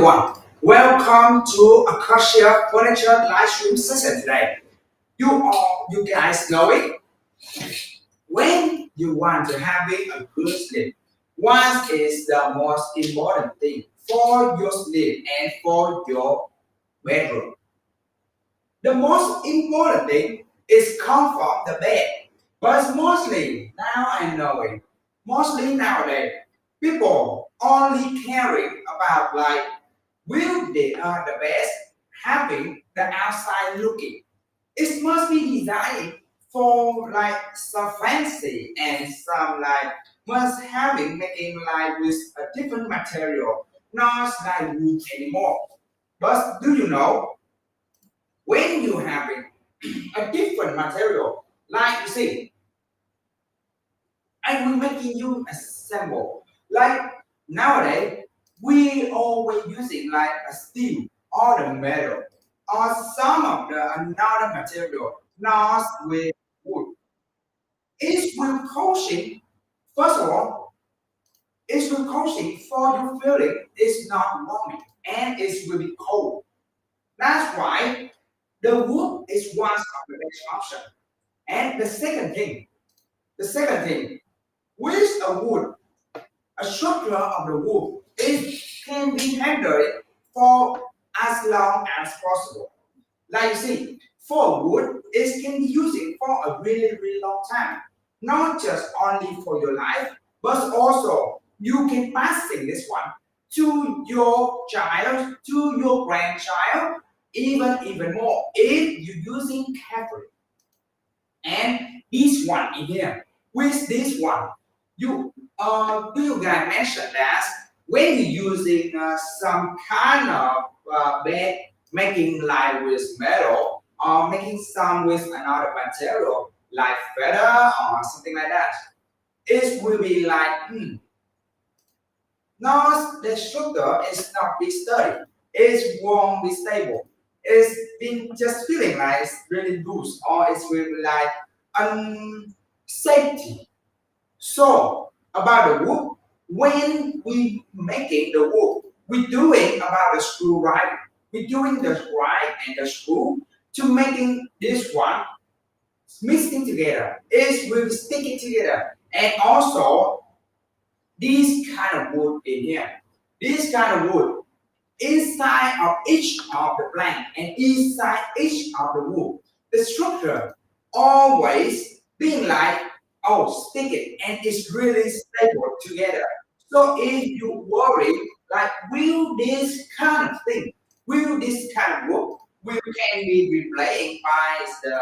everyone, welcome to Acacia Furniture live stream session today. You guys know it. When you want to have a good sleep, what is the most important thing for your sleep and for your bedroom? The most important thing is comfort the bed. But mostly now I know it. Mostly nowadays, people only caring about like will they are the best having the outside looking. It must be designed for like some fancy and some like must having making like with a different material, not like wood anymore. But do you know when you having a different material, like you see, I will making you a sample. Like nowadays, we always using like a steel or the metal or some of the another material, not with wood. It will causing, first of all, it will causing for your feeling it's not warming and it will be cold. That's why the wood is one of the best option. And the second thing, with a wood, a structure of the wood, it can be handled for as long as possible. Like you see, for wood, it can be used for a really, really long time. Not just only for your life, but also you can passing this one to your child, to your grandchild, even more if you're using carefully. And this one in here, with this one, you guys mentioned that when you're using some kind of bed making like with metal or making some with another material like feather or something like that, it will be like no, the structure is not be sturdy. It won't be stable. It's been just feeling like it's really loose or it's really like unsafety. So about the wood, when we making the wood, we doing about the screw right. We doing the right and the screw to making this one mixing together. It will stick it together. And also this kind of wood in here. This kind of wood inside of each of the plank and inside each of the wood. The structure always being like stick it and it's really stable together. So if you worry like will this kind of thing, will this kind of wood will can be replaced by the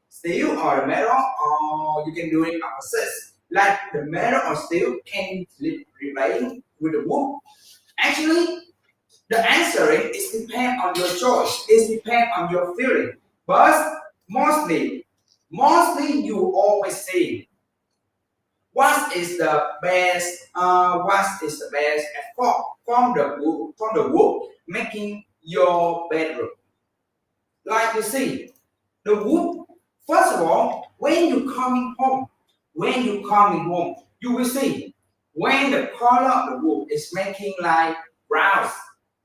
steel or the metal or you can do it opposite. Like the metal or steel can be replaced with the wood. Actually, the answering is depend on your choice. It depend on your feeling. But mostly you always say what is the best. What is the best effort from the wood making your bedroom. Like you see, the wood. First of all, when you coming home, you will see when the color of the wood is making like brown,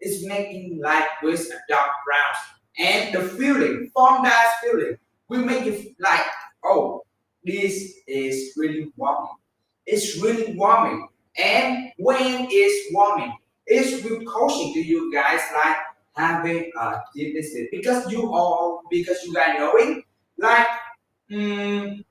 it's making like with a dark brown, and the feeling from that feeling will make you like, oh, this is really warming. It's really warming, and when it's warming, it's will causing to you guys like having a deep sleep because you guys knowing like mm,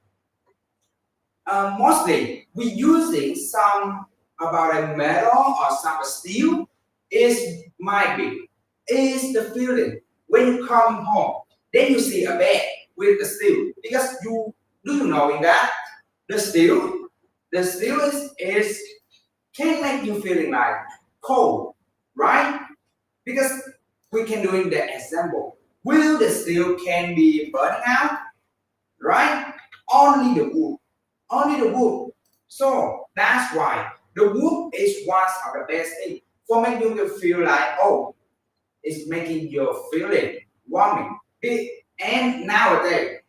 mostly we using some about a metal or some steel is might be is the feeling when you come home then you see a bed with the steel because you knowing that the steel is can make you feeling like cold, right? Because we can doing the example. Will the steel can be burning out, right? Only the wood, only the wood. So that's why the wood is one of the best thing for making you feel like it's making your feeling warming. And nowadays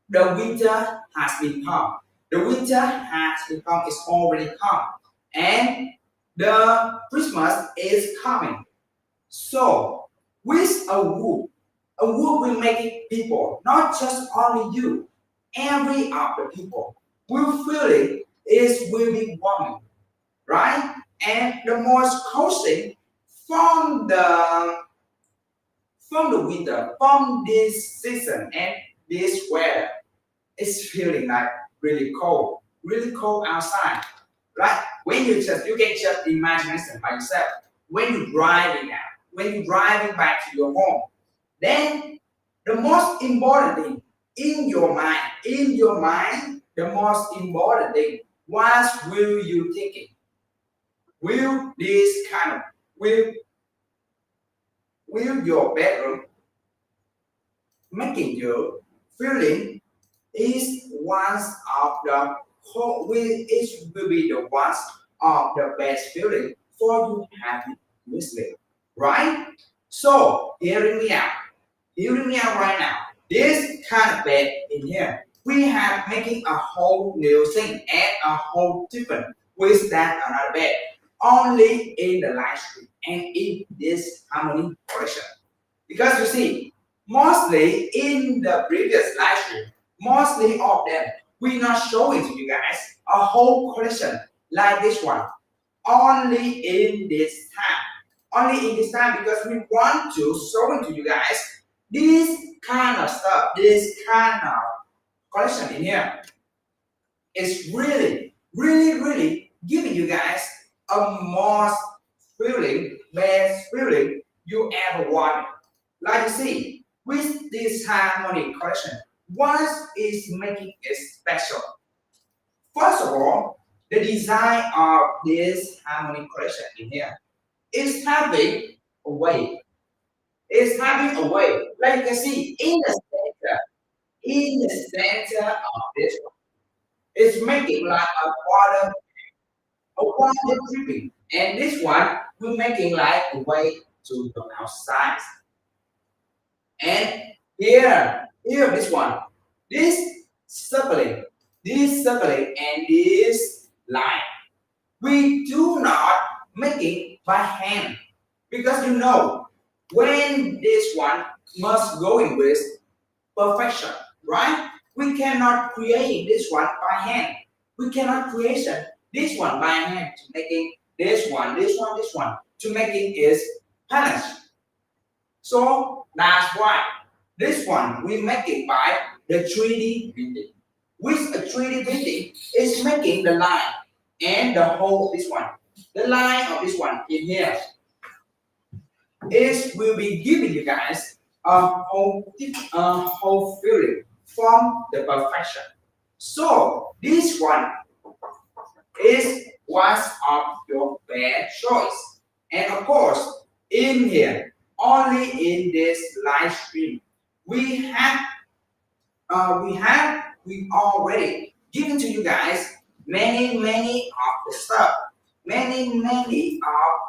the winter has become. The winter has become. It's already come, and the Christmas is coming. So, with a wood will make people, not just only you, every other people will feel it is will be warming, right? And the most cozy from the winter, from this season and this weather, it's feeling like really cold outside, right? When you can just imagine it by yourself. When you're driving out, when you're driving back to your home, then the most important thing the most important thing, what will you thinking? Will this kind of will will your bedroom making you feeling is one of the it will be the one of the best feeling for you happy to sleep, right? So hearing me out right now. This kind of bed in here, we have making a whole new thing and a whole different with that another bed only in the live stream and in this harmony collection. Because you see, mostly in the previous live stream, mostly of them, we not showing to you guys a whole collection like this one. Only in this time. Only in this time because we want to show it to you guys this kind of stuff, this kind of collection in here is really giving you guys a most feeling, best feeling you ever wanted. Like you see, with this harmony collection, what is making it special? First of all, the design of this harmony collection in here is having a wave. It's having a wave. Like you can see in the center of this one, it's making like a water dripping. And this one will making like a wave to the outside. And here this one, this circling, and this line. We do not make it by hand because you know when this one must go in with perfection, right? We cannot create this one by hand. We cannot create this one by hand to making this one to making is balanced. So that's why this one we make it by the 3D printing. With a 3D printing, it's making the line and the whole this one. The line of this one in here is will be giving you guys a whole feeling from the perfection. So this one is one of your best choice. And of course, in here, only in this live stream, we have we already given to you guys many of the stuff, many of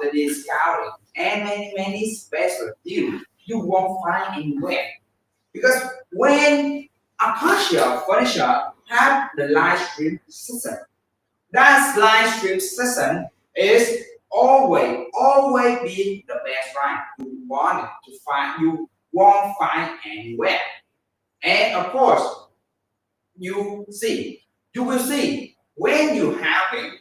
the discovery, and many special deals you won't find anywhere. Because when Acacia Furniture have the live stream session, that live stream session is always be the best right. You want it to find you won't find anywhere. And of course, you will see when you having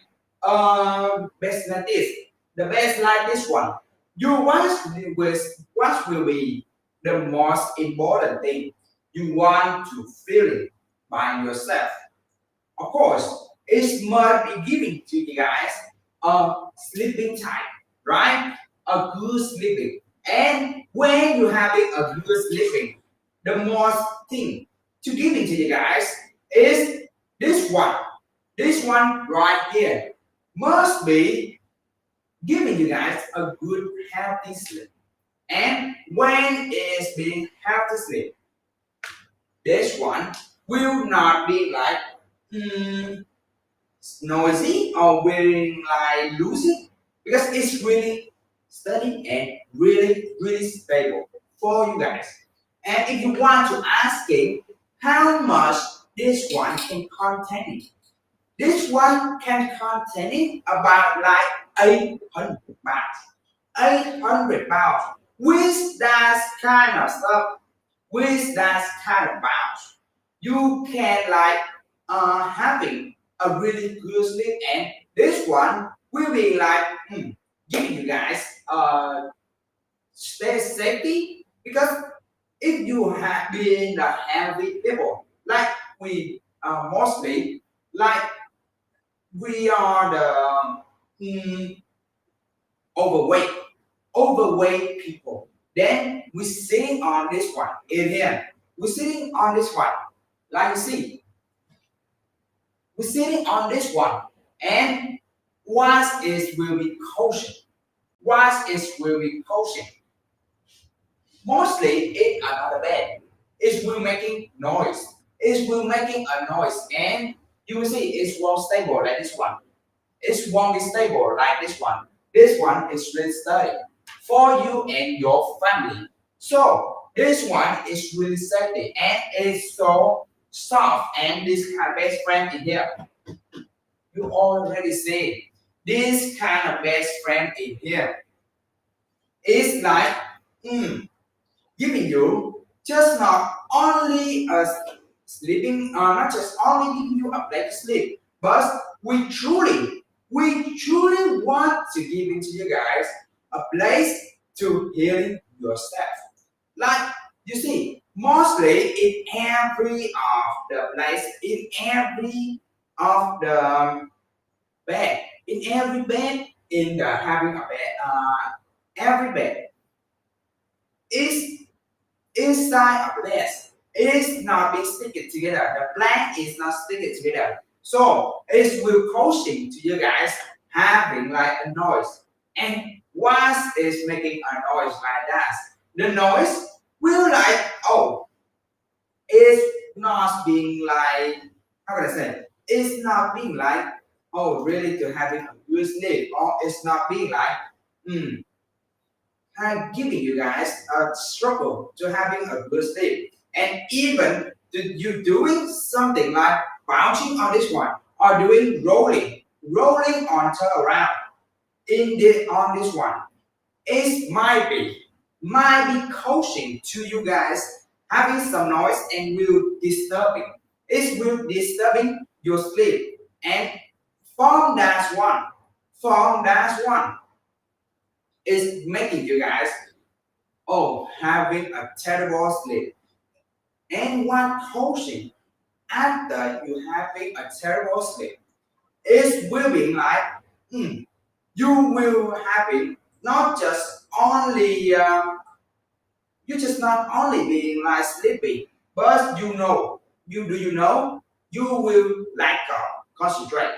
best like this, the best like this one, you what will be the most important thing you want to feel it by yourself. Of course, it must be giving to you guys a sleeping time, right? A good sleeping. And when you're having a good sleeping, the most thing to giving to you guys is this one. This one right here must be giving you guys a good healthy sleep. And when it's being healthy sleep, this one will not be like hmm, noisy or wearing like loosey because it's really steady and really stable for you guys. And if you want to asking how much this one can contain, this one can contain about like 800 pounds. 800 pounds. With that kind of stuff, with that kind of pounds, you can like having a really good sleep, and this one will be like giving you guys stay safety, because if you have been the heavy people like we mostly like we are the overweight overweight people, then we sitting on this one in here, we're sitting on this one, like you see, we're sitting on this one, and what is will be caution, what is will be caution, mostly in another bed. It will making noise. It will making a noise, and you will see it won't stable like this one. It won't be stable like this one. This one is really sturdy for you and your family. So this one is really safety and it's so soft, and this kind of best friend in here. You already see this kind of best friend in here. It's like giving you just not only a sleeping, not just only giving you a place to sleep, but we truly want to give it to you guys a place to heal yourself. Like you see, mostly in every of the place, in every of the bed, in every bed, in the having a bed, every bed is inside of this. It is not being sticking together. The plank is not sticking together. So it will causing to you guys having like a noise. And once it's making a noise like that, the noise will like, oh, it's not being like, how can I say? It's not being like, oh, really to having a good sleep, or it's not being like, hmm, I'm giving you guys a struggle to having a good sleep. And even you doing something like bouncing on this one or doing rolling on turn around in this on this one, it might be causing to you guys having some noise and will disturbing. It will disturbing your sleep. And from that one is making you guys having a terrible sleep. And what causing after you having a terrible sleep is will be like you will having not just only you just not only being like sleepy, but you know you will lack of concentrate.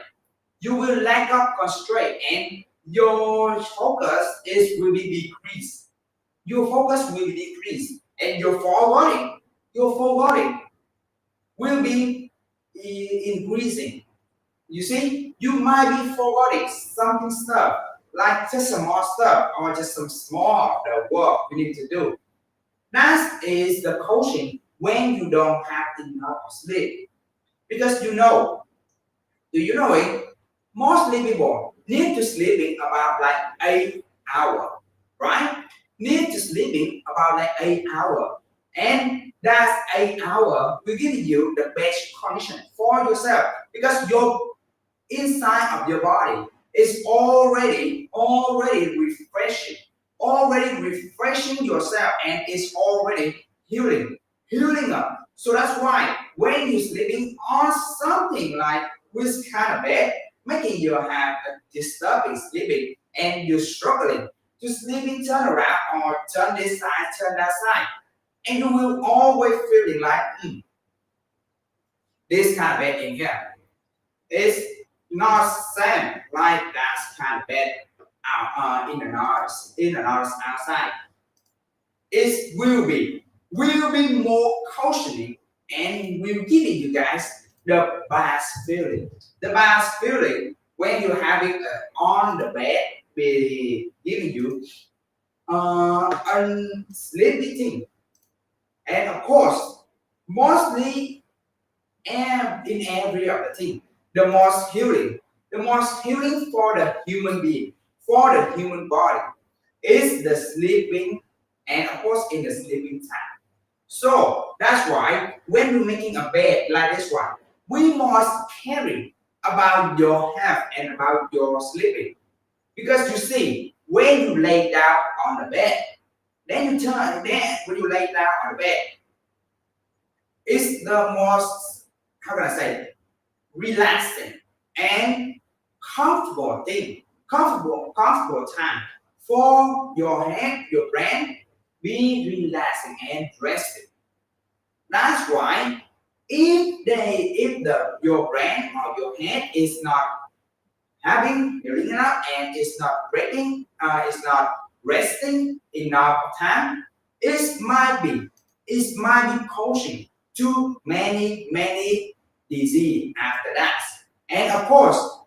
You will lack of concentrate, and your focus is will be decreased. Your focus will be decreased, and your forwarding will be increasing. You see, you might be forwarding something stuff like just some more stuff or just some small the work you need to do. That is the coaching when you don't have enough sleep, because do you know it? Mostly people need to sleeping about like 8 hours, right? Need to sleeping about like 8 hours, and that 8 hours will give you the best condition for yourself, because your inside of your body is already refreshing yourself, and it's already healing up. So that's why when you're sleeping on something like with kind of bed, making you have a disturbing sleeping, and you're struggling to sleeping turn around or turn this side, turn that side, and you will always feeling like this kind of bed in here is not same like that kind of bed in the north outside. It will be more cautioning, and will giving you guys the best feeling. The best feeling when you're having on the bed, be giving you a sleepy thing. And of course, mostly and in every other thing, the most healing for the human being, for the human body is the sleeping and of course in the sleeping time. So that's why when you're making a bed like this one, we must carry about your health and about your sleeping. Because you see, when you lay down on the bed, then you turn, then when you lay down on the bed, it's the most, how can I say, relaxing and comfortable thing, comfortable time for your head, your brain, be relaxing and rested. That's why if the your brain or your head is not having healing enough and it's not breaking, it's not resting enough time, it might be causing to many disease after that. And of course,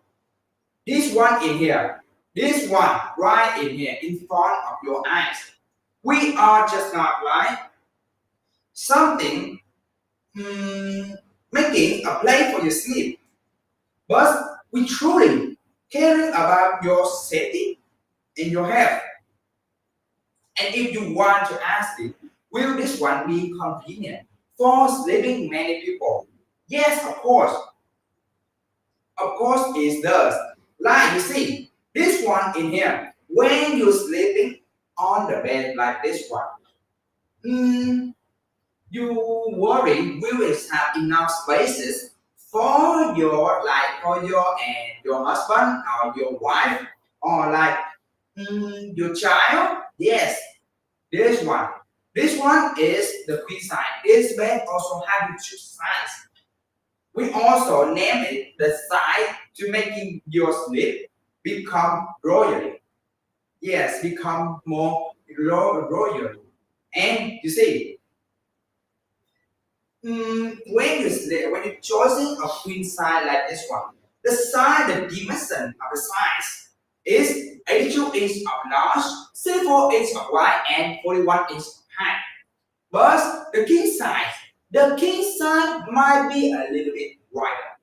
this one in here, this one right in here in front of your eyes, we are just not like something making a place for your sleep, but we truly caring about your safety and your health. And if you want to ask it, will this one be convenient for sleeping many people? Yes, of course it does. Like you see, this one in here, when you're sleeping on the bed like this one, you worry we will have enough spaces for your like for your husband or your wife or like your child. Yes, this one. This one is the queen size. This bed also have two sides. We also name it the side to making your sleep become royally. Yes, become more royal. And you see, when you're choosing a queen size like this one, the dimension of the size is 82 inch of large, 64 inch of wide, and 41 inch of height. But the king size might be a little bit wider,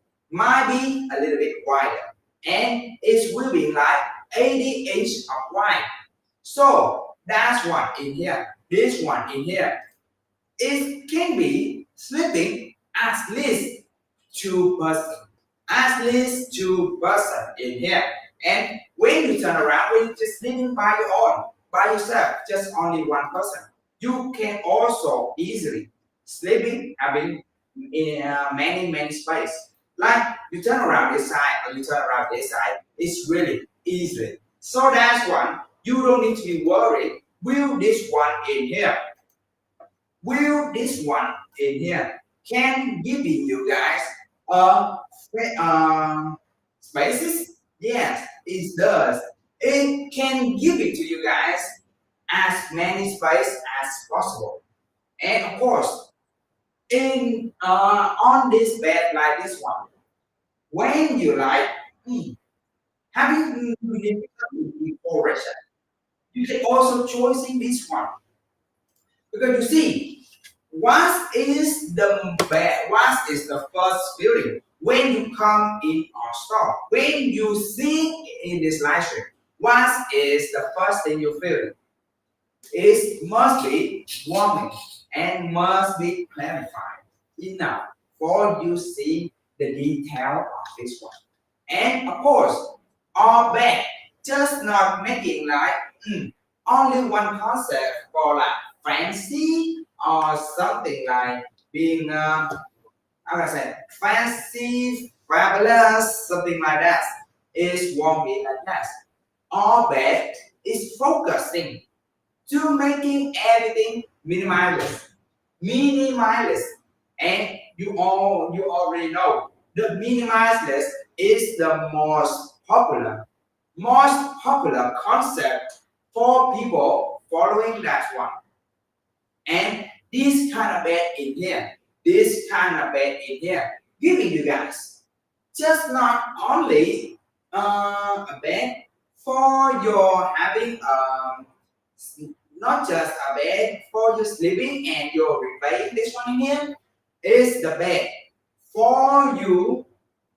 and it will be like 80 inch of wide. So that's one in here. This one in here, it can be sleeping at least two person in here. And when you turn around, when you're just sleeping by yourself, just only one person, you can also easily sleeping having in many space. Like you turn around this side or you turn around this side, it's really easy. So that's one. You don't need to be worried. Will this one in here? Will this one in here can give you guys uh, spaces? Yes, it does. It can give it to you guys as many space as possible. And of course, in on this bed like this one, when you like having decoration, you can also choosing this one because you see, what is the first feeling when you come in our store? When you see in this live stream, what is the first thing you feel? It must be warming and must be clarified enough for you see the detail of this one. And of course, our bed just not making like only one concept for like fancy or something like being how can I say fancy, fabulous, something like that. It won't be like that. Our bed is focusing to making everything minimalist, and you already know the minimalist is the most popular concept for people following that one. And this kind of bed in here, giving you guys just not only a bed for your having not just a bed for your sleeping and your replaying. This one in here is the bed for you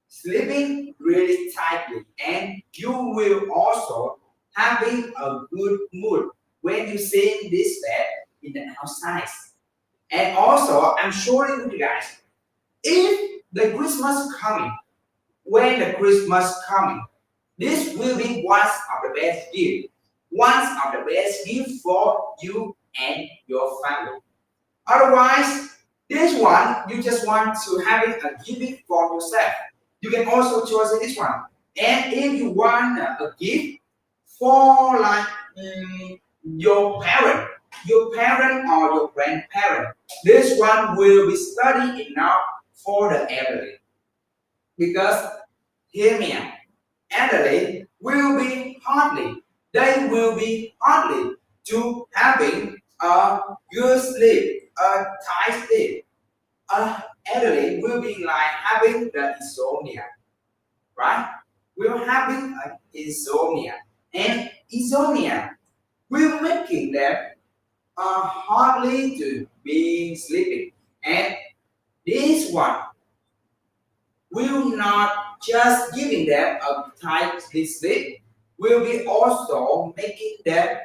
sleeping really tightly, and you will also having a good mood when you see this bed in the outside. And also, I'm showing you guys, if the Christmas coming, when the Christmas coming, this will be one of the best gift. One of the best gift for you and your family. Otherwise, this one you just want to have it and give it for yourself. You can also choose this one. And if you want a gift for like your parent or your grandparent, this one will be study enough for the elderly. Because hear me out, elderly will be hardly, they will be hardly to having a good sleep, a tight sleep. Elderly will be like having the insomnia, right? We're having an insomnia, and insomnia will making them hardly to be sleeping, and this one will not just giving them a tight sleep, will be also making them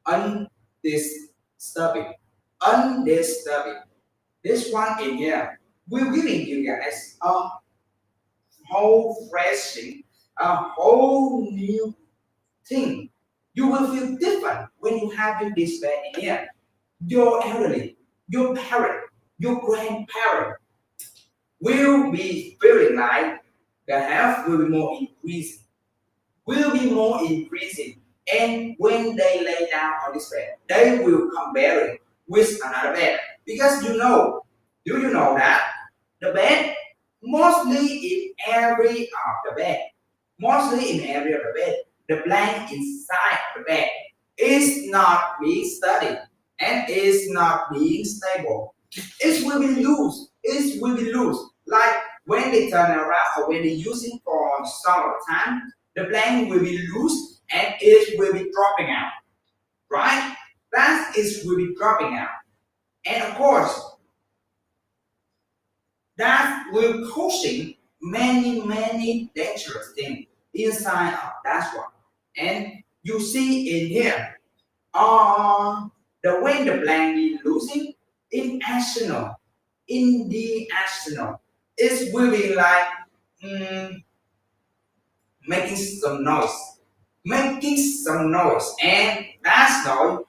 undisturbing, undisturbing. This one in here will giving you guys a whole fresh thing, a whole new thing. You will feel different when you have this bed in here. Your elderly, your parent, your grandparent will be feeling like the health will be more increasing, will be more increasing. And when they lay down on this bed, they will compare it with another bed. Because you know, do you know that the bed, mostly in every of the bed, mostly in every of the bed, the blank inside the bed is not being studied and is not being stable. It will be loose. It will be loose. Like when they turn around or when they use it for some time, the blank will be loose and it will be dropping out. Right? That is will be dropping out. And of course, that will causing many dangerous things inside of that one. And you see in here, the when the blank is losing in arsenal, in the arsenal, it will be like mm, making some noise, making some noise, and that's noise.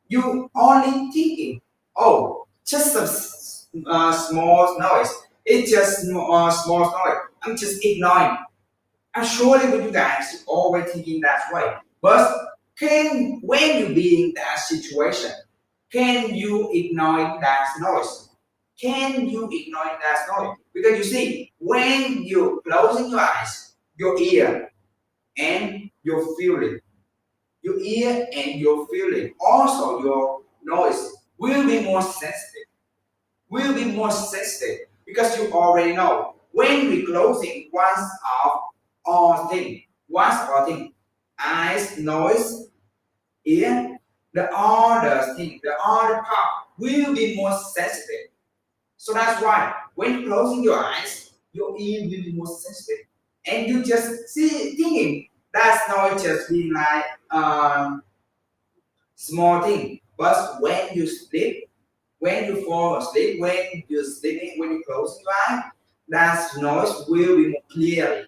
You only thinking, oh, just a small noise. It's just small noise. I'm just ignoring. I'm surely with you guys always thinking that way. But can when you be in that situation, can you ignore that noise? Can you ignore that noise? Because you see, when you closing your eyes, your ear and your feeling, your ear and your feeling, also your noise will be more sensitive. Will be more sensitive because you already know when we closing once of all thing, once all thing, eyes, noise, ear, the other thing, the other part will be more sensitive. So that's why when closing your eyes, your ear will be more sensitive, and you just see thinking that's not just being like small thing. But when you sleep, when you fall asleep, when you're sleeping, when you close your eyes, that noise will be more clearly,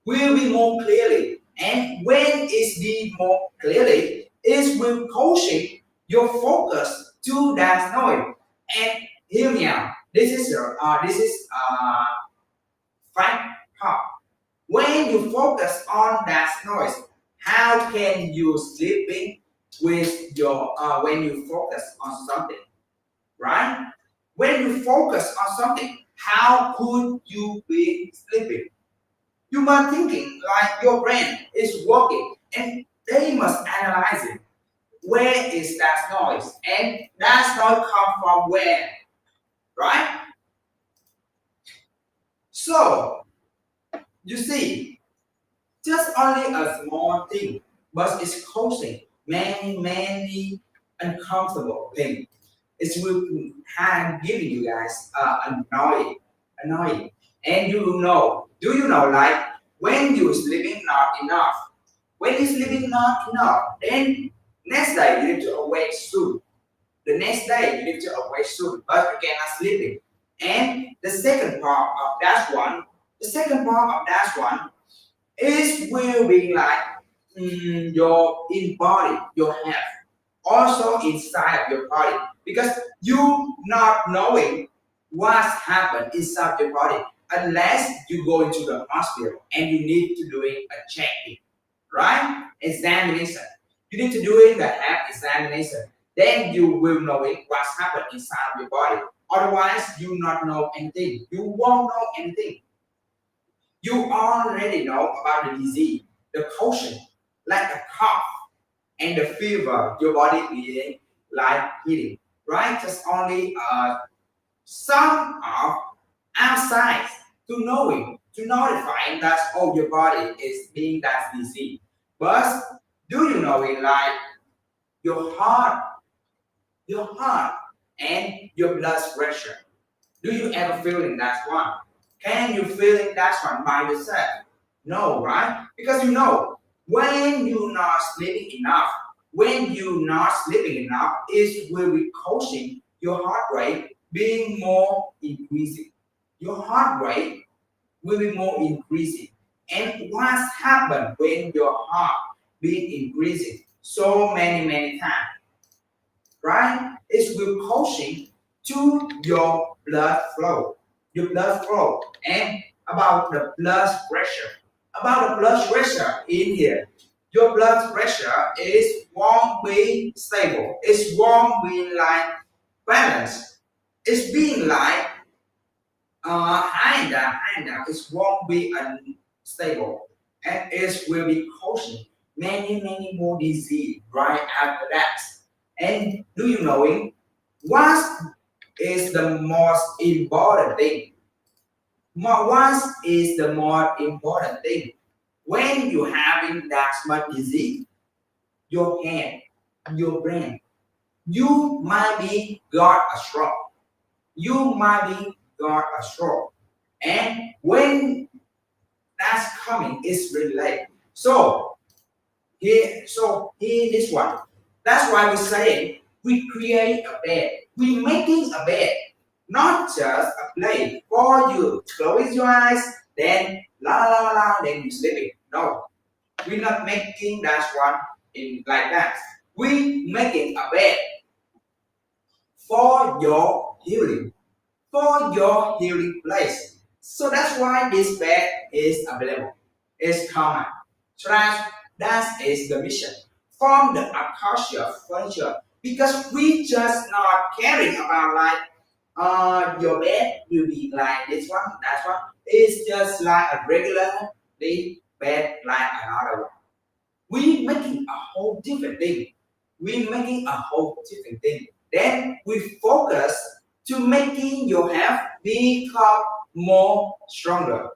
will be more clearly. And when it's be more clearly, it will causing your focus to that noise. And hear me out. This is fact part. When you focus on that noise, how can you sleeping with your when you focus on something, right? When you focus on something, how could you be sleeping? You must thinking like your brain is working and they must analyze it. Where is that noise? And that noise come from where? Right? So you see, just only a small thing, but it's causing many uncomfortable things. It will have giving you guys annoying. And you know, do you know like when you sleeping not enough, When you're sleeping not enough, then next day you need to awake soon. The next day you need to awake soon, but you cannot sleeping. And the second part of that one is will be like your in body, your health, also inside of your body, because you not knowing what's happened inside your body unless you go into the hospital and you need to doing a checking, right? Examination. You need to doing the health examination. Then you will know it what's happened inside of your body. Otherwise, you not know anything. You won't know anything. You already know about the disease, the caution, like the cough and the fever, your body being like healing, right? Just only some of outside to knowing, to notifying that oh your body is being that disease. But do you know it like your heart, and your blood pressure? Do you ever feel in that one? Can you feel in that one by yourself? No, right? Because you know, when you're not sleeping enough, it will be causing your heart rate being more increasing. Your heart rate will be more increasing. And what's happened when your heart being increasing so many times, right? It will causing to your blood flow, and about the blood pressure. About the blood pressure in here, your blood pressure is won't be stable. It won't be like balanced. It's being like high and down. It won't be unstable, and it will be causing many more disease right after that. And do you know it? What is the most important thing? What is the more important thing? When you having that much disease, your hand, your brain, you might be got a stroke. You might be got a stroke. And when that's coming, it's really late. So here this one. That's why we say we create a bed. We making a bed, not just a place for you. Close your eyes, then then you sleeping. No, we're not making that one in like that. We making a bed for your healing, for your healing place. So that's why this bed is available. It's common. So that is the mission from the Akasha furniture, because we just not caring about like your bed will be like this one, that one. It's just like a regular bed like another one. We making a whole different thing. We making a whole different thing. Then we focus to making your health become more stronger.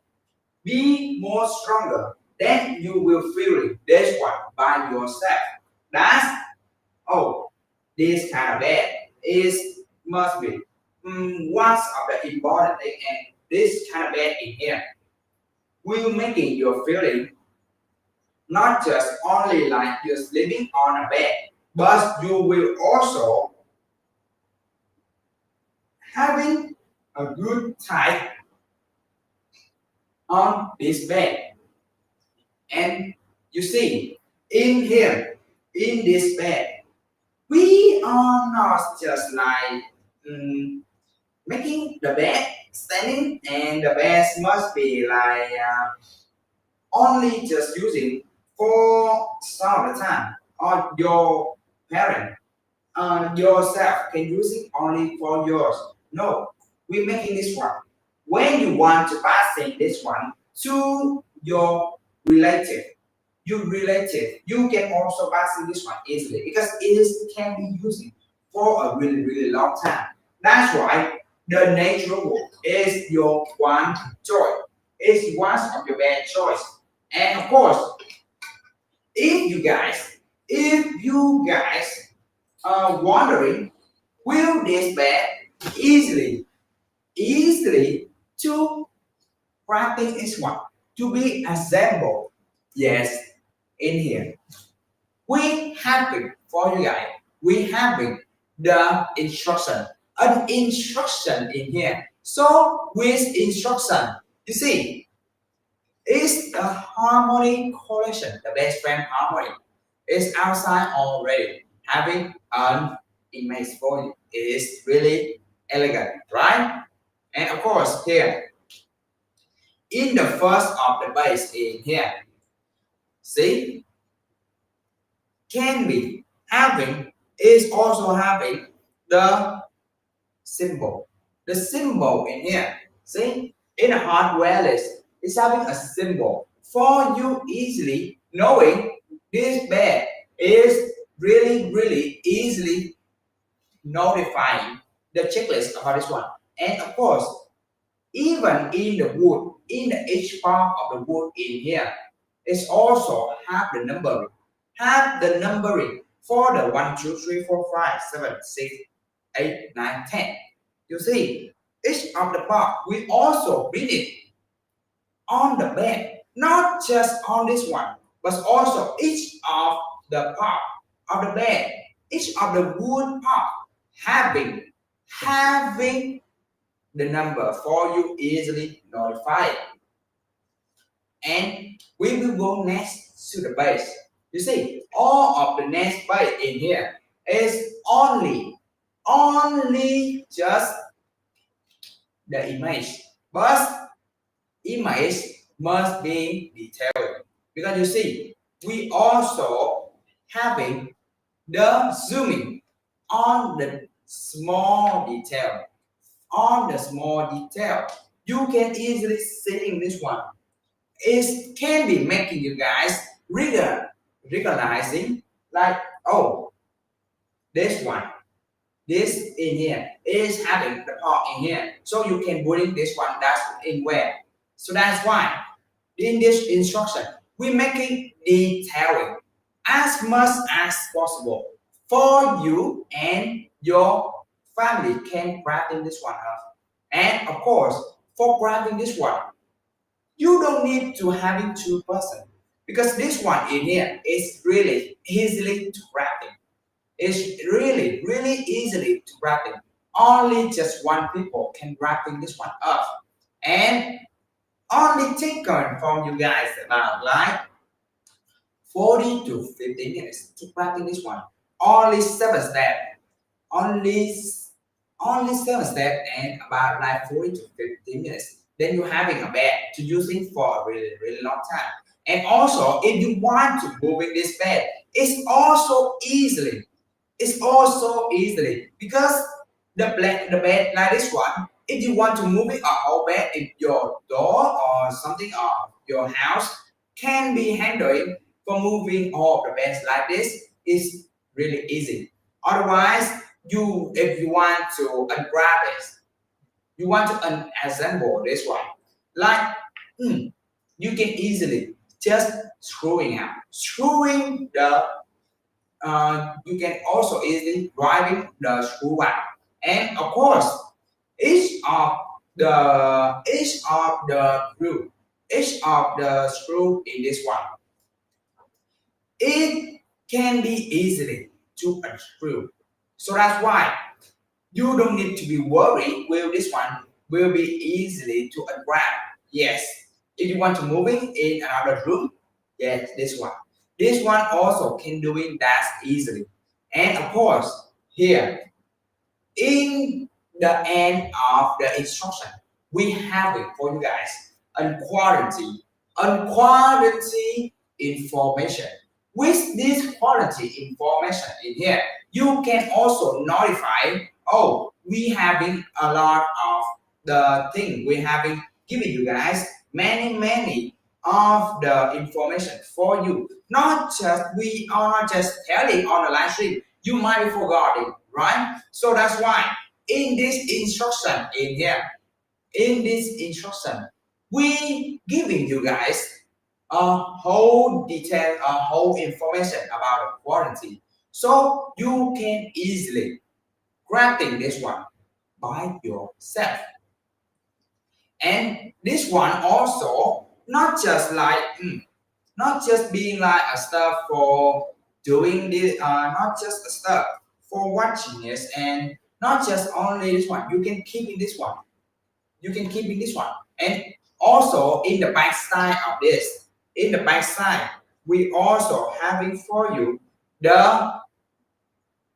Be more stronger. Then you will feel it. This one by yourself. That's oh, this kind of bed is must be one of the important thing, and this kind of bed in here will making your feeling not just only like you're sleeping on a bed, but you will also having a good time on this bed. And you see, in here, in this bed, we are not just like making the bed standing, and the bed must be like only just using for some of the time, or your parent yourself can use it only for yours. No, we're making this one. When you want to passing this one to your relative, you can also passing this one easily, because can be used for a really long time. That's why the natural wood is your one choice. It's one of your best choice. And of course, if you guys are wondering, will this bed easily to practice this one to be assembled? Yes, in here. We having for you guys, we having the instruction, an instruction in here. So with instruction, you see, is the harmony correlation, the best friend harmony, is outside already having an image for you. It is really elegant, right? And of course, here in the first of the base in here, see, can be having is also having the symbol. The symbol in here, see, in a hardware list, it's having a symbol for you easily knowing this bed is really easily notifying the checklist about this one. And of course, even in the wood, in the each part of the wood in here, it's also have the numbering. Have the numbering for the 1, 2, 3, 4, 5, 7, 6, 8, 9, 10. You see, each of the part we also bring it on the bed, not just on this one, but also each of the part of the bed, each of the wood part having the number for you easily notify. And we will go next to the base. You see, all of the next base in here is only just the image, but image must be detailed because you see, we also having the zooming on the small detail. On the small detail, you can easily see in this one. It can be making you guys recognizing like, oh, this one, this in here is having the part in here. So you can bring this one that's in where. So that's why in this instruction, we're making detailing as much as possible for you and your family can grabbing this one up. And of course, for grabbing this one, you don't need to having 2 person because this one in here is really easily to grabbing. It's really easily to grabbing. Only just one people can grabbing this one up. And only taken from you guys about like 40 to 50 minutes to grabbing this one. Only 7 steps. Only 7 steps and about like 40 to 50 minutes. Then you're having a bed to using for a really long time. And also, if you want to move in this bed, it's also easily because the bed like this one, if you want to move it a whole bed in your door or something of your house, can be handled for moving all the beds like this is really easy. Otherwise, if you want to unwrap it, you want to unassemble this one, like you can easily just screwing the you can also easily driving the screw out. And of course, each of the screw in this one, it can be easily to unscrew. So that's why you don't need to be worried will this one will be easily to unwrap. Yes, if you want to move it in another room, yes, this one. This one also can do it that easily. And of course, here in the end of the instruction, we have it for you guys quality information. With this quality information in here, you can also notify, oh, we having a lot of the thing we having given you guys many of the information for you. We are not just telling on the live stream. You might be forgotten, right? So that's why in this instruction in here, we giving you guys a whole detail, a whole information about the warranty. So you can easily grabbing this one by yourself. And this one also not just like not just being like a stuff for doing this, not just a stuff for watching this, and not just only this one. You can keep in this one. You can keep in this one, and also in the back side of this, in the back side, we also having for you the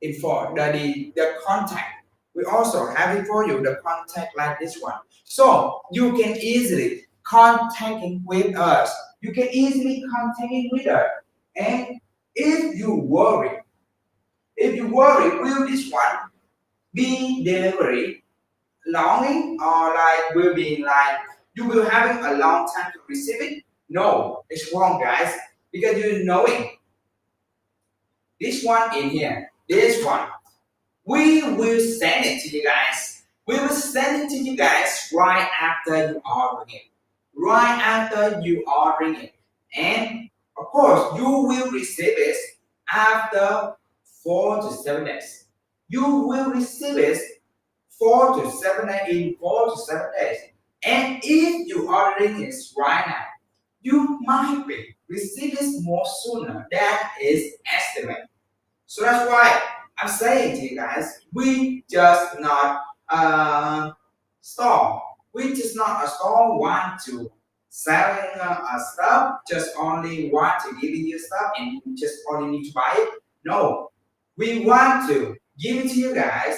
info, the contact. We also have it for you the contact like this one, so you can easily contacting with us. You can easily contacting with us, and if you worry, will this one be delivery longing, or like will be like you will having a long time to receive it? No, it's wrong, guys, because you knowing this one in here, this one. We will send it to you guys. We will send it to you guys right after you ordering it. Right after you ordering it. And of course, you will receive it after 4 to 7 days. You will receive it 4 to 7 days in 4 to 7 days. And if you ordering it right now, you might be receive it more sooner. That is estimate. So that's why I'm saying to you guys, we just not store. We just not a store want to selling a stuff, just only want to give you stuff and you just only need to buy it. No, we want to give it to you guys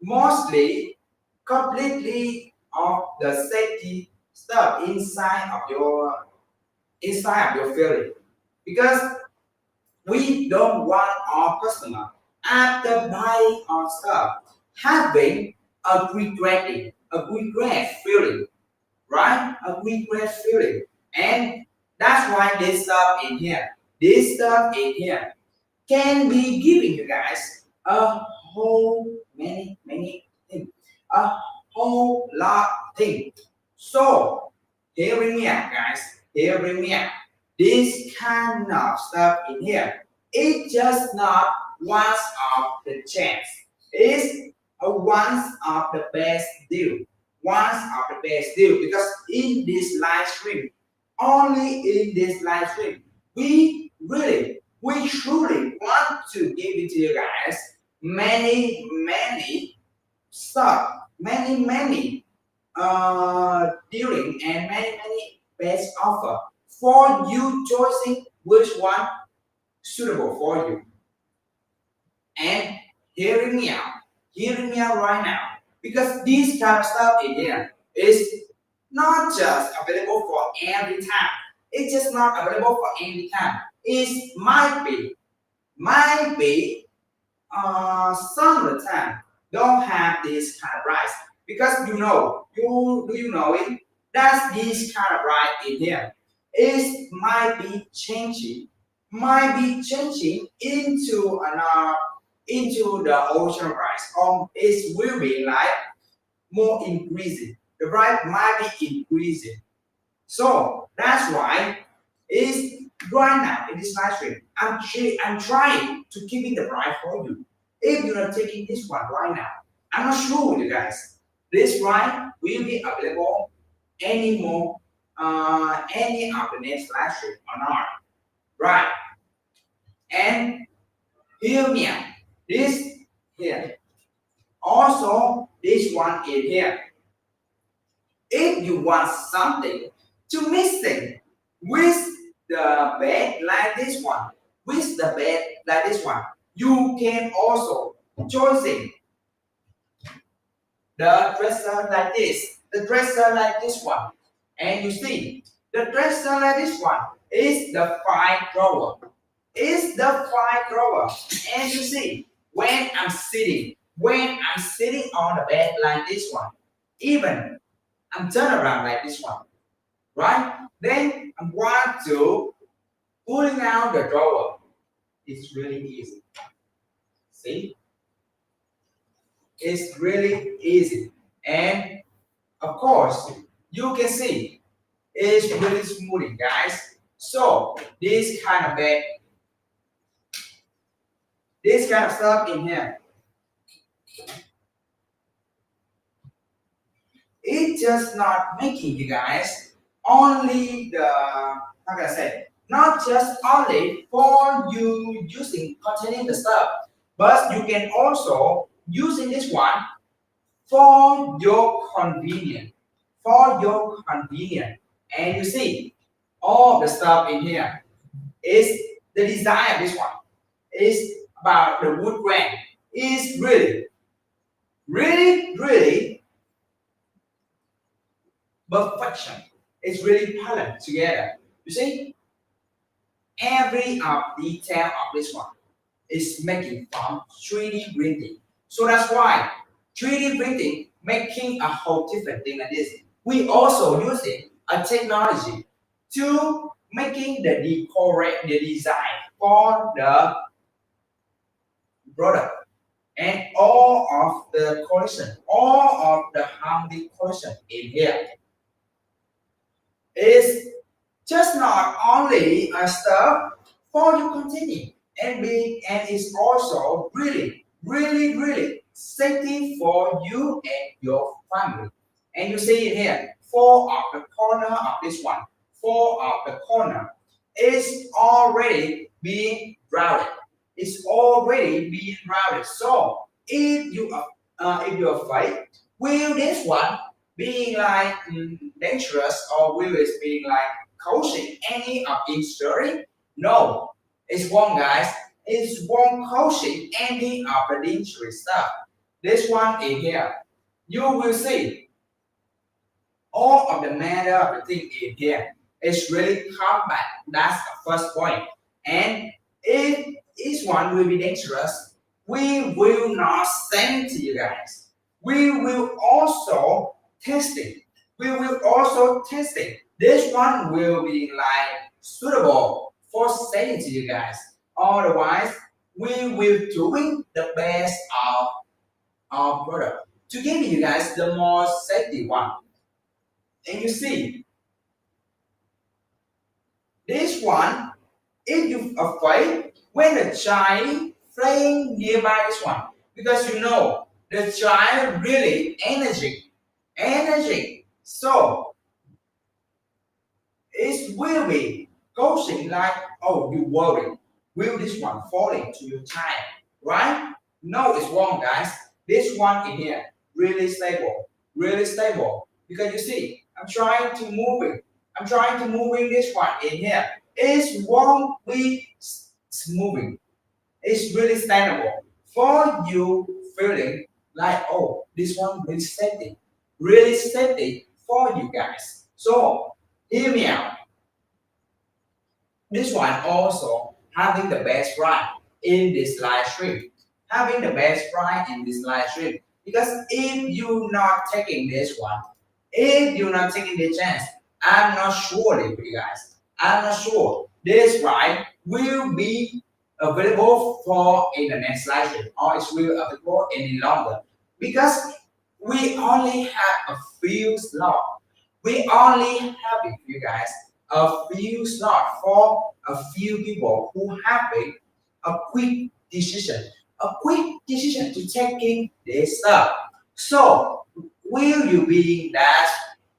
mostly completely of the safety stuff inside of your feeling, because we don't want our customer after buying our stuff having a regret feeling, right? A regret feeling, and that's why this stuff in here can be giving you guys a whole many things, a whole lot thing. So hearing me out, guys, hearing me out. This kind of stuff in here, it's just not once of the chance. It's a once of the best deal. Once of the best deal. Because in this live stream, only in this live stream, we truly want to give it to you guys many stuff, many dealing and many best offer for you choosing which one suitable for you. And hearing me out right now, because this kind of stuff in here is not just available for every time. It's just not available for any time. It might be some of the time don't have this kind of rice, because you know it, that's this kind of rice in here. It might be changing into another, into the ocean rice, or it will be like more increasing. The price might be increasing. So that's why it's right now in this live stream. I'm trying to keep it the price for you. If you're not taking this one right now, I'm not sure with you guys. This ride will be available any more any of the next live stream or not. Right. And hear me out. This here. Also, this one is here. If you want something to mixing with the bed like this one, you can also choosing the dresser like this, the dresser like this one, and you see the dresser like this one is the 5 drawer, and you see when I'm sitting on the bed like this one, even I'm turn around like this one, right? Then I'm going to pulling out the drawer. It's really easy. See? It's really easy. And of course, you can see it's really smoothing, guys. So this kind of bed, this kind of stuff in here, it's just not making you guys only the how can I say, not just only for you using containing the stuff, but you can also using this one for your convenience, for your convenience. And you see, all the stuff in here is the design of this one is about the wood grain is really perfection. It's really balanced together. You see, every detail of this one is making from 3D printing. So that's why 3D printing making a whole different thing like this. We also using a technology to making the decorate the design for the product and all of the collection, all of the harmony collection in here is just not only a stuff for you continue and be and it's also really safety for you and your family. And you see it here, four of the corner of this one, four of the corner is already being routed. It's already being routed. So if you're afraid, will this one being like dangerous or will it being like causing any of injury? No, it's wrong, guys. It's won't causing any of the dangerous stuff. This one in here, you will see all of the matter of the thing in here is really compact. That's the first point. And if each one will be dangerous, we will not send to you guys. We will also test it. We will also test it. This one will be like suitable for sending to you guys. Otherwise, we will doing the best of our product to give you guys the more safety one. And you see, this one, if you afraid when the child playing nearby this one, because you know the child really energy. So it will be causing like, oh, you worry, will this one falling to your child, right? No, it's wrong, guys. This one in here really stable. Because you see, I'm trying to move it. I'm trying to moving this one in here. It won't be moving. It's really standable for you feeling like, oh, this one really safety for you guys. So hear me out. This one also having the best price in this live stream. Having the best price in this live stream. Because if you're not taking this one, if you're not taking the chance, I'm not sure with you guys. I'm not sure this price will be available for in the next live stream or it will available any longer. Because we only have a few slots. We only have it, you guys, a few slots for a few people who having a quick decision to taking this stuff. So will you be that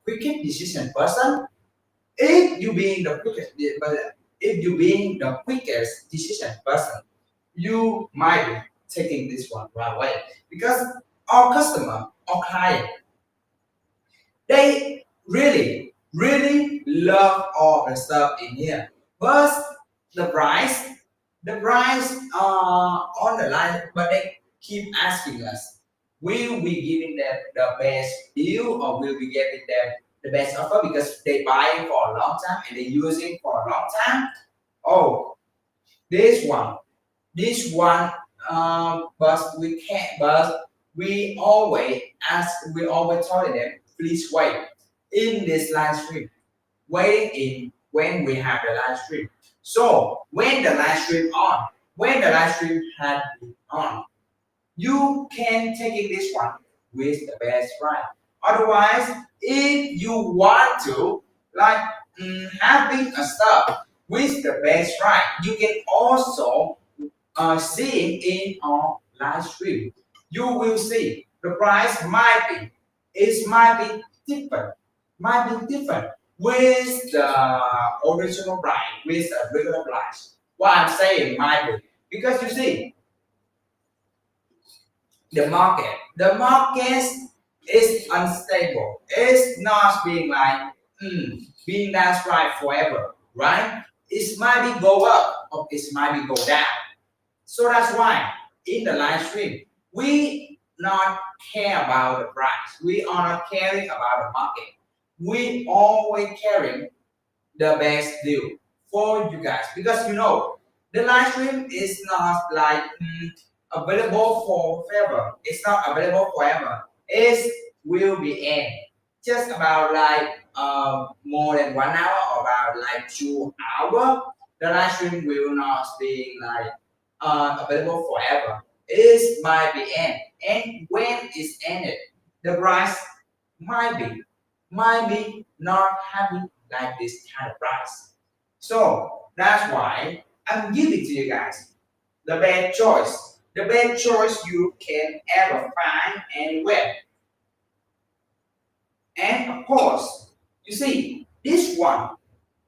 quickest decision person? If you being the quickest, if you being the quickest decision person, you might be taking this one right away because our customer, our client, they really love all the stuff in here. But the price, on the line, but they keep asking us, will we giving them the best deal or will we giving them the best offer because they buy it for a long time and they use it for a long time? Oh, this one, but we can't, but we always tell them, please wait in this live stream. Wait in when we have the live stream. So when the live stream had been on, you can take it this one with the best price. Otherwise, if you want to like having a stuff with the best price, you can also see it in our live stream. You will see the price might be different, with the original price, with the regular price. What I'm saying might be because you see the market is unstable. It's not being like being that right forever, right? It might be go up or it might be go down. So that's why in the live stream we not care about the price. We are not caring about the market. We always caring the best deal for you guys because you know the live stream is not like available for forever. It's not available forever. It will be end just about like more than 1 hour or about like 2 hours. The live stream will not be like available forever. It might be end, and when it's ended, the price might be not happy like this kind of price. So that's why I'm giving to you guys the best choice. The best choice you can ever find anywhere. And of course, you see, this one,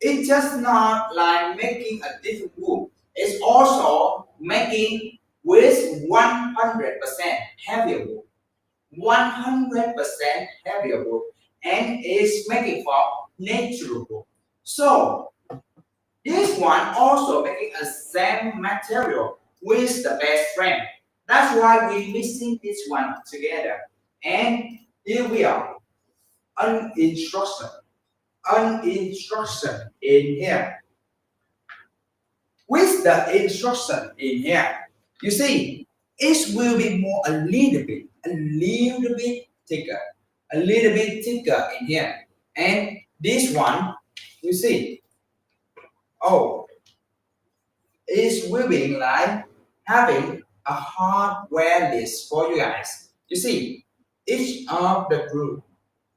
it's just not like making a different wood. It's also making with 100% heavier wood. 100% heavier wood. And it's making for natural wood. So, this one also making a same material with the best friend. That's why we're mixing this one together. And here we are, an instruction in here. With the instruction in here, you see, it will be more a little bit thicker, in here. And this one, you see, oh, is will be like having a hardware list for you guys. You see, each of the group,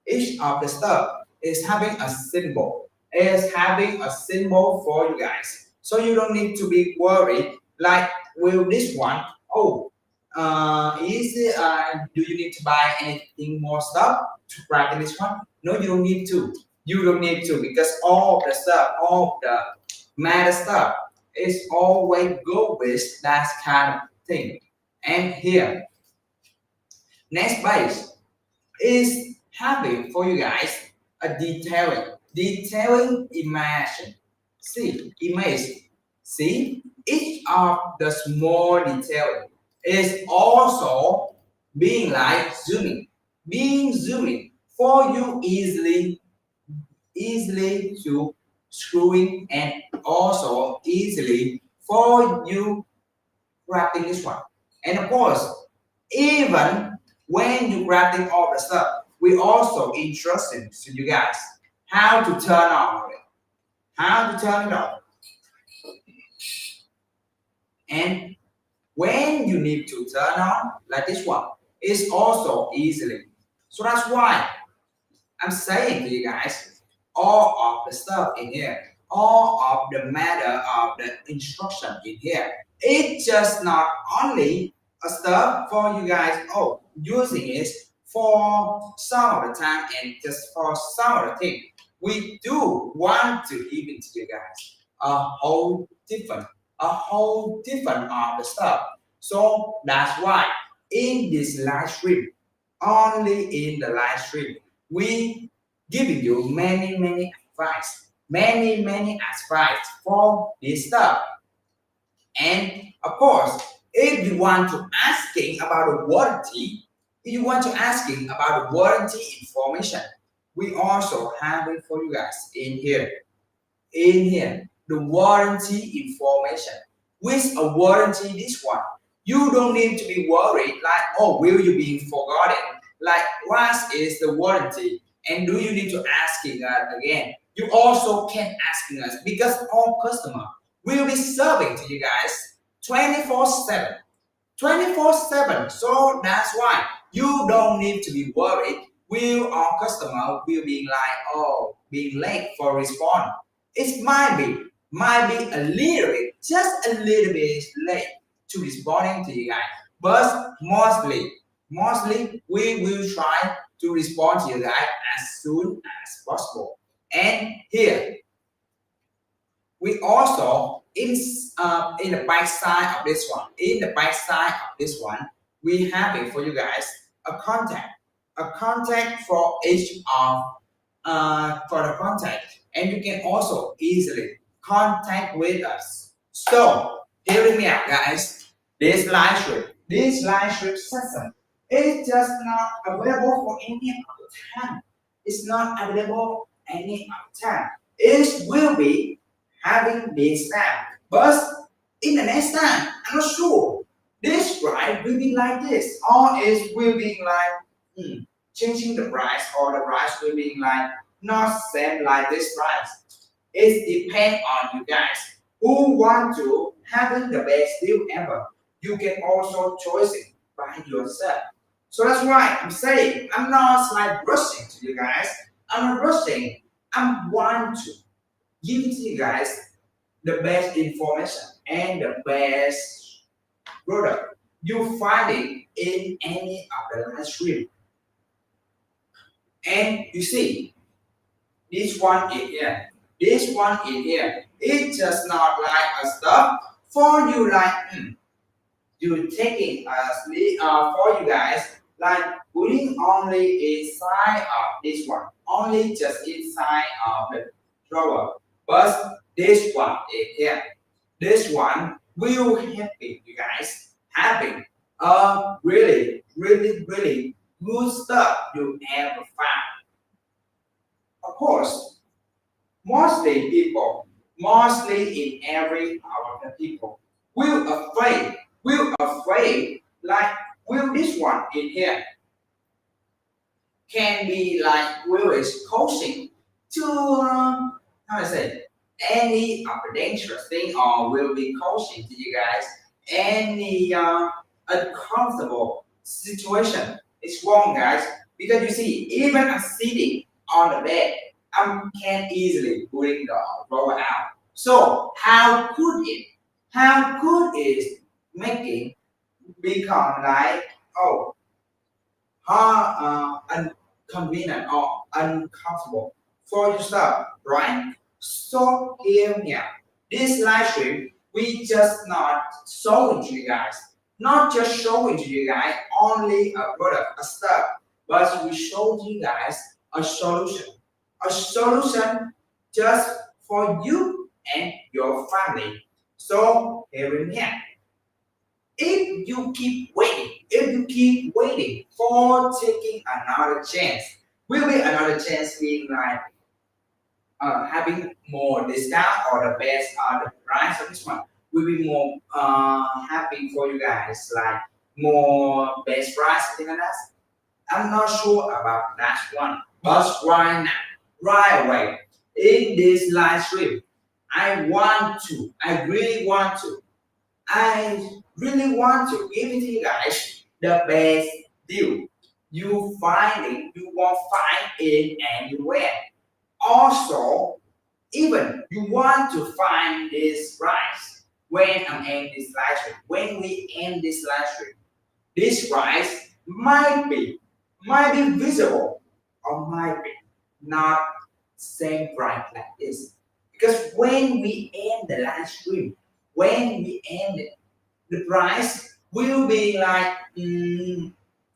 each of the stuff is having a symbol. Is having a symbol for you guys. So you don't need to be worried. Like will this one, oh, do you need to buy anything more stuff to crack this one? No, you don't need to. You don't need to because all the stuff, all the matter stuff is always go with that kind of thing. And here, next page is having for you guys a detailing image. See, image. See, each of the small detailing is also being like zooming for you easily to screwing and also easily for you grabbing this one. And of course, even when you grabbing all the stuff, we also interested to you guys how to turn on it, how to turn it on. And when you need to turn on like this one, it's also easily. So that's why I'm saying to you guys, all of the stuff in here, all of the matter of the instruction in here, it's just not only a stuff for you guys, oh, using it for some of the time and just for some of the thing. We do want to give it to you guys a whole different of the stuff. So that's why in this live stream, only in the live stream, we giving you many advice for this stuff. And of course, if you want to asking about the warranty, if you want to asking about the warranty information, we also have it for you guys in here. In here, the warranty information. With a warranty, this one, you don't need to be worried like, oh, will you be forgotten? Like, what is the warranty? And do you need to asking us again? You also can asking us because all customer will be serving to you guys 24/7. 24/7. So that's why you don't need to be worried. Will our customer will be like, oh, being late for response? It might be a little bit, just a little bit late to responding to you guys. But mostly we will try to respond to you guys as soon as possible. And here we also in the back side of this one. In the back side of this one, we have it for you guys a contact for each of for the contact, and you can also easily contact with us. So hear me out, guys. This live stream session is just not available for any other time. It's not available any other time. It will be having this time, but in the next time, I'm not sure. This price will be like this, or it will be like changing the price, or the price will be like not same like this price. It depends on you guys who want to having the best deal ever. You can also choose it by yourself. So that's why I'm saying I'm not like rushing to you guys. I'm not rushing. I want to give to you guys the best information and the best product. You find it in any of the live stream. And you see, this one in here, this one in here, it's just not like a stuff for you like you taking for you guys like putting only inside of this one, only just inside of the drawer. But this one is here. This one will help you guys having a really good stuff you ever found. Of course, mostly in every of the people, will afraid like will this one in here can be like will is causing to how to say any of the dangerous thing, or will be causing to you guys any uncomfortable situation. It's wrong, guys, because you see, even I'm sitting on the bed, I can easily putting the roller out. So how could it making become like oh inconvenient or uncomfortable for yourself, right? So here we are. This live stream, we just not showing to you guys, not just showing to you guys only a product, a stuff, but we show you guys a solution just for you and your family. So here we are. If you keep waiting for taking another chance, will be another chance being like having more discount or the best the price of this one will be more happy for you guys like more best price something like that. I'm not sure about that one, but right now, right away in this live stream, I really want to give it to you guys the best deal. You won't find it anywhere. Also, even you want to find this price when I'm in this live stream, when we end this live stream, this price might be visible or might be not same price like this. Because when we end the live stream, when we end it, the price will be like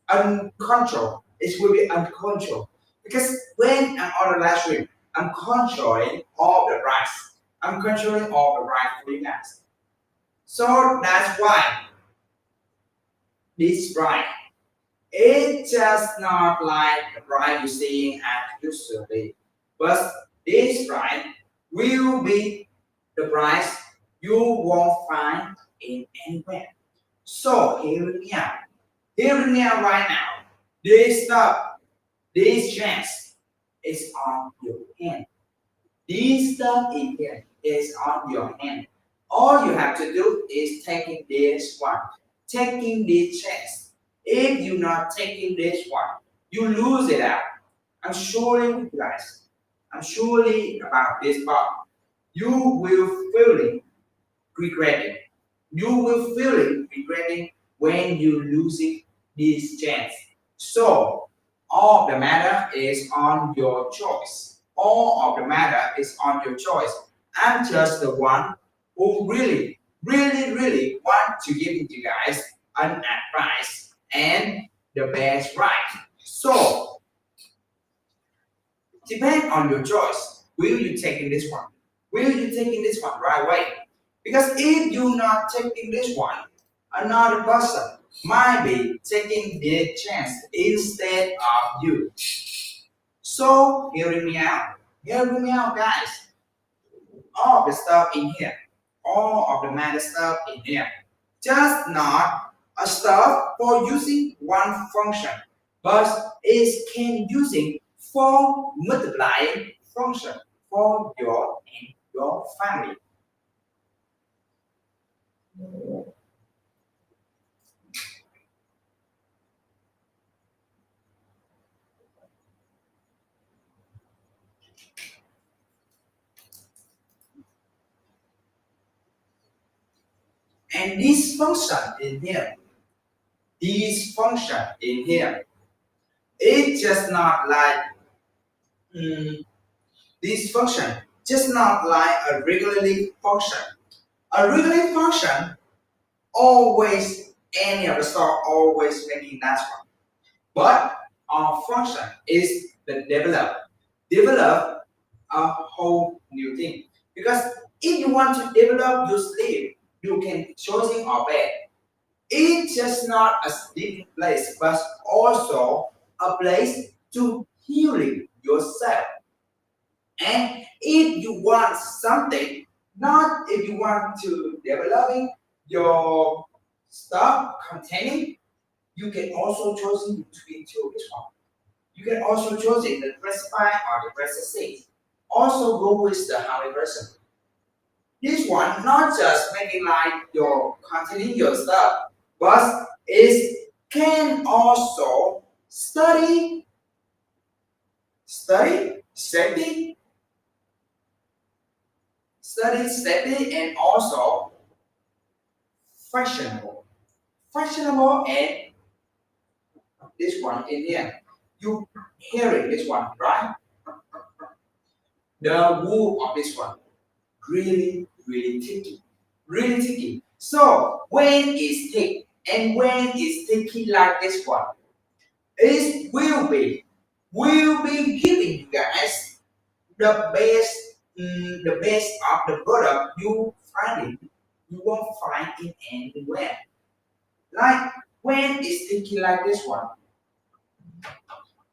uncontrolled. It will be uncontrolled. Because when I'm on the live stream, I'm controlling all the price. I'm controlling all the price for you guys. So that's why this price it's just not like the price you're seeing at usually, but this price will be the price you won't find in anywhere. So here we are right now. This stuff, this chance is on your hand. This stuff in here is on your hand. All you have to do is taking this one, taking this chance. If you're not taking this one, you lose it out. I'm surely, guys, I'm surely about this part. You will feel regretting. You will feel regretting when you losing this chance. So all the matter is on your choice. all of the matter is on your choice. I'm just the one who really want to give you guys an advice and the best right. So depend on your choice. Will you taking this one? Will you taking this one right away? Because if you not taking this one, another person might be taking the chance instead of you. So hearing me out, guys. All of the stuff in here, all of the matter stuff in here, just not a stuff for using one function, but it can using for multiplying function for your and your family. And this function in here, it's just not like mm, this function, just not like a regularly function. A regular function always any of the stuff always making that one. But our function is the develop a whole new thing. Because if you want to develop your sleep, you can choosing our bed. It's just not a sleeping place, but also a place to healing yourself. And if you want something, not if you want to developing your stuff containing, you can also choose between two this one. You can also choose in the classify or the class six. Also go with the Harvey version. This one not just making like your containing your stuff, but it can also study safety, study safety, and also fashionable. Fashionable and this one in here. You hearing this one, right? The wool of this one really thick, really thick. So when it's thick and when it's thick like this one, it will be giving you guys the best of the product you find it. You won't find it anywhere. Like when it's sticky like this one,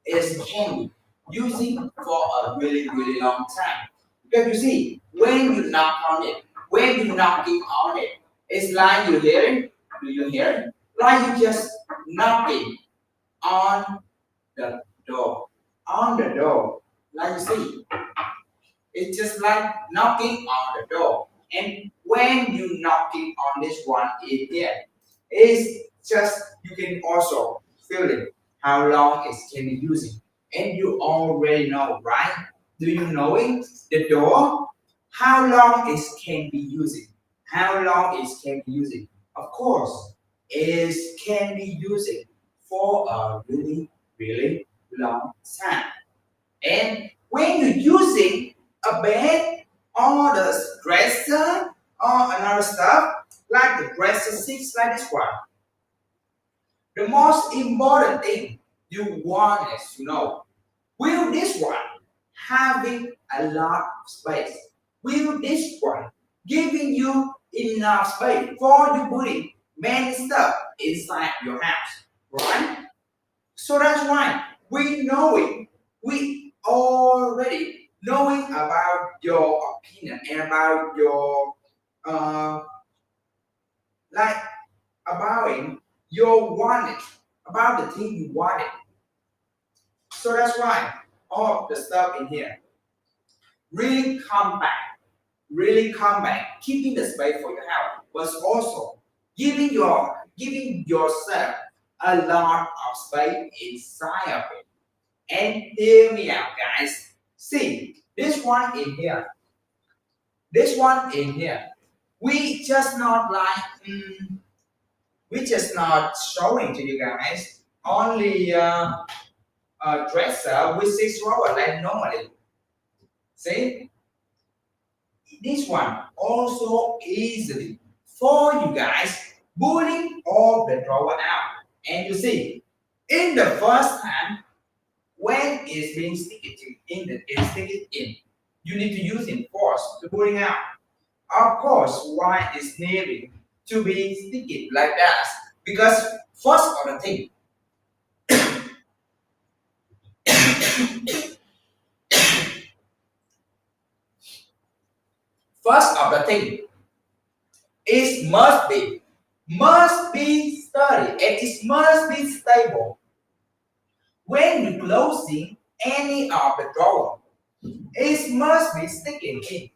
is can using for a really long time. Because you see, when you knock on it, when you knocking on it, it's like you hearing. Do you hear it? Like you just knocking on the door, on the door. Like you see, it's just like knocking on the door. And when you knocking on this one in here, it's just you can also feel it how long it can be using. And you already know, right? Do you know it? The door, how long it can be using? How long it can be using? Of course, it can be using for a really long time. And when you're using a bed or the dresser or another stuff, like the dresser sits like this one, the most important thing you want is to know, will this one having a lot of space? Will this one giving you enough space for you putting many stuff inside your house, right? So that's why we know it. We already knowing about your opinion and about your uh, like about your wanted, about the thing you wanted. So that's why all the stuff in here really come back, keeping the space for your house, but also giving yourself a lot of space inside of it. And hear me out, guys. See, this one in here, this one in here, we just not like, we just not showing to you guys only a dresser with six drawers like normally. See, this one also easily for you guys pulling all the drawer out. And you see, in the first time, when it's being stick in, you need to use in force to pulling out. Of course, why is needed to be sticky like that? Because first of the thing, first of the thing, it must be sturdy and it must be stable. When you closing any of the drawer, it must be sticking in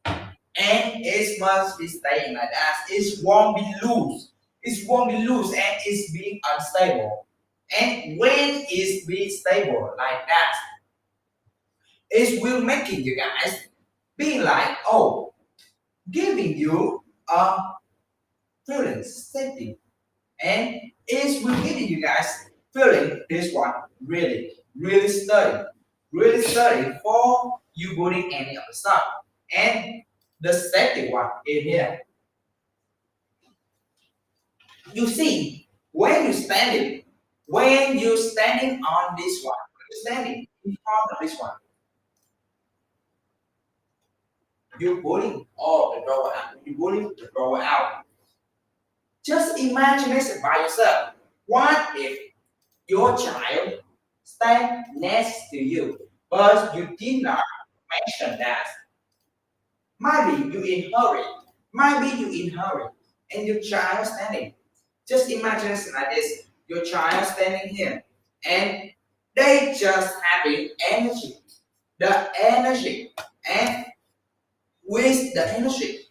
and it must be staying like that. It won't be loose. It won't be loose and it's being unstable. And when it's being stable like that, it will making you guys be like, oh, giving you a feeling safety. And it will giving you guys feeling this one really sturdy for you putting any of the stuff. And the safety one in here, you see, when you standing on this one, you're standing in front of this one, you're pulling all the drawer out. You're pulling the drawer out. Just imagine this by yourself. What if your child stand next to you, but you did not mention that? Maybe you in hurry. Maybe you in hurry, and your child standing. Just imagine it like this: your child standing here, and they just having energy. The energy, and with the energy,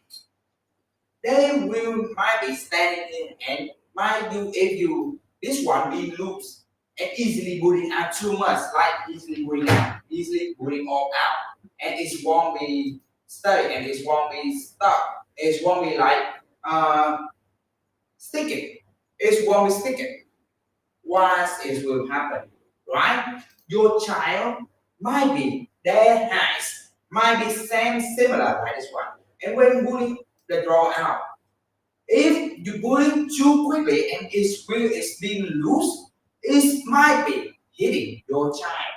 they will might be standing in and might do if you this one be loose and easily putting out too much, like easily putting out, easily putting all out, and it won't be stuck and it won't be stuck. It won't be like sticking. It won't be sticking. Once it will happen, right? Your child might be their eyes might be similar like this one, and when pulling the draw out. If you pulling too quickly and its wheel is being loose, it might be hitting your child.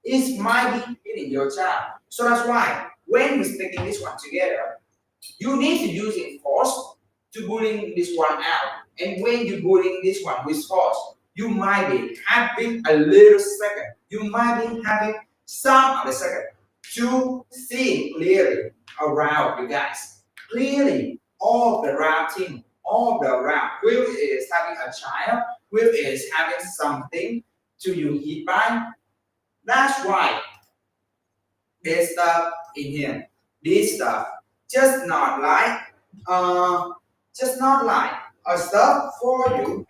It might be hitting your child. So that's why when we're sticking this one together, you need to use it force to pulling this one out. And when you're pulling this one with force, you might be having a little second. You might be having some of the second to see clearly around you guys. Clearly all the round thing, all the round. Will is having a child, Will is having something to you hit by. That's why this stuff in here. This stuff just not like a stuff for you.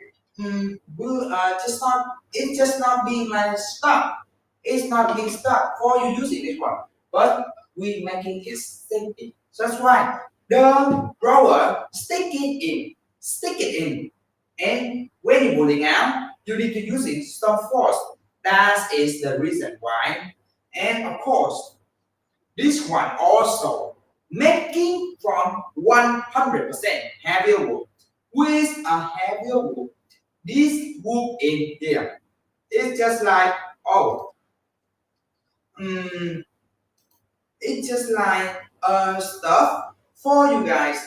Will just not it's just not being like stuck. It's not being stuck for you using this one. But we making it safety. So that's why the drawer stick it in. And when you're pulling out, you need to use it some force. That is the reason why. And of course, this one also making from 100% heavier wood with a heavier wood. This wood in here is just like mm, it's just like stuff for you guys.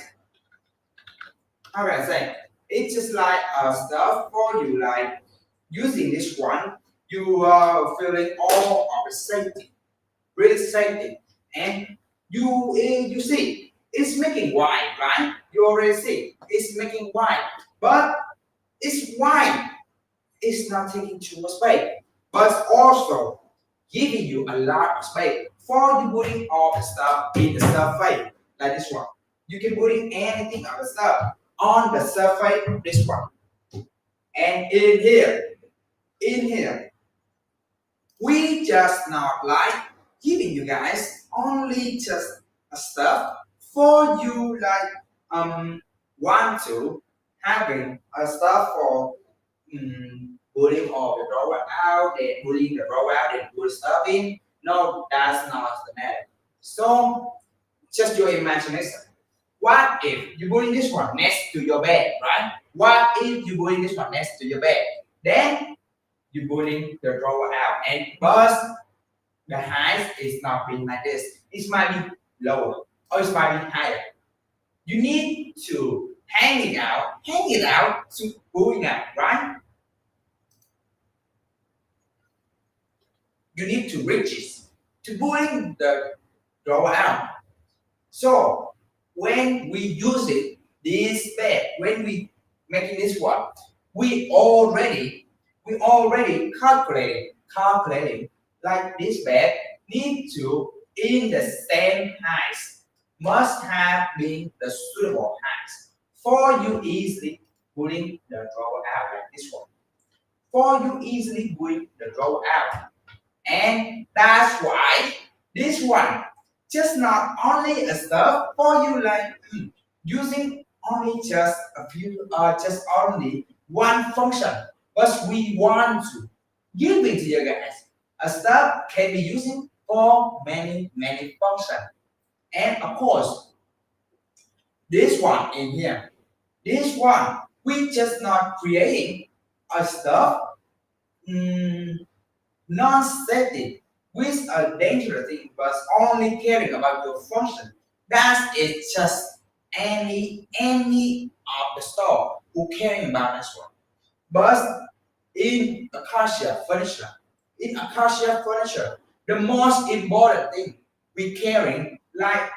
How can I say? It's just like stuff for you, like using this one, you are feeling all of the safety, really safety, and you see it's making wide, right? You already see it's making wide, but it's wide. It's not taking too much space, but also giving you a lot of space for you putting all the stuff in the surface like this one. You can put in anything of the stuff on the surface this one. And in here, we just not like giving you guys only just a stuff for you like want to having a stuff for pulling all the drawer out, then pulling the drawer out, then put stuff in. No, that's not the matter. So just your imagination. What if you putting this one next to your bed, right? What if you putting this one next to your bed? Then you putting the drawer out, and but the height is not being like this. It might be lower or it might be higher. You need to hang it out to pulling out, right? You need to reach it to pulling the drawer out. So when we use it, this bed, when we making this one, we already calculating like this bed need to in the same height, must have been the suitable height for you easily pulling the drawer out like this one. For you easily pulling the drawer out. And that's why this one just not only a stuff for you like using only just a few just only one function, but we want to give it to you guys. A stuff can be using for many functions. And of course, this one in here, this one we just not creating a stuff non-static with a dangerous thing, but only caring about your function. That is just any of the store who caring about this one. But in acacia furniture, the most important thing we caring like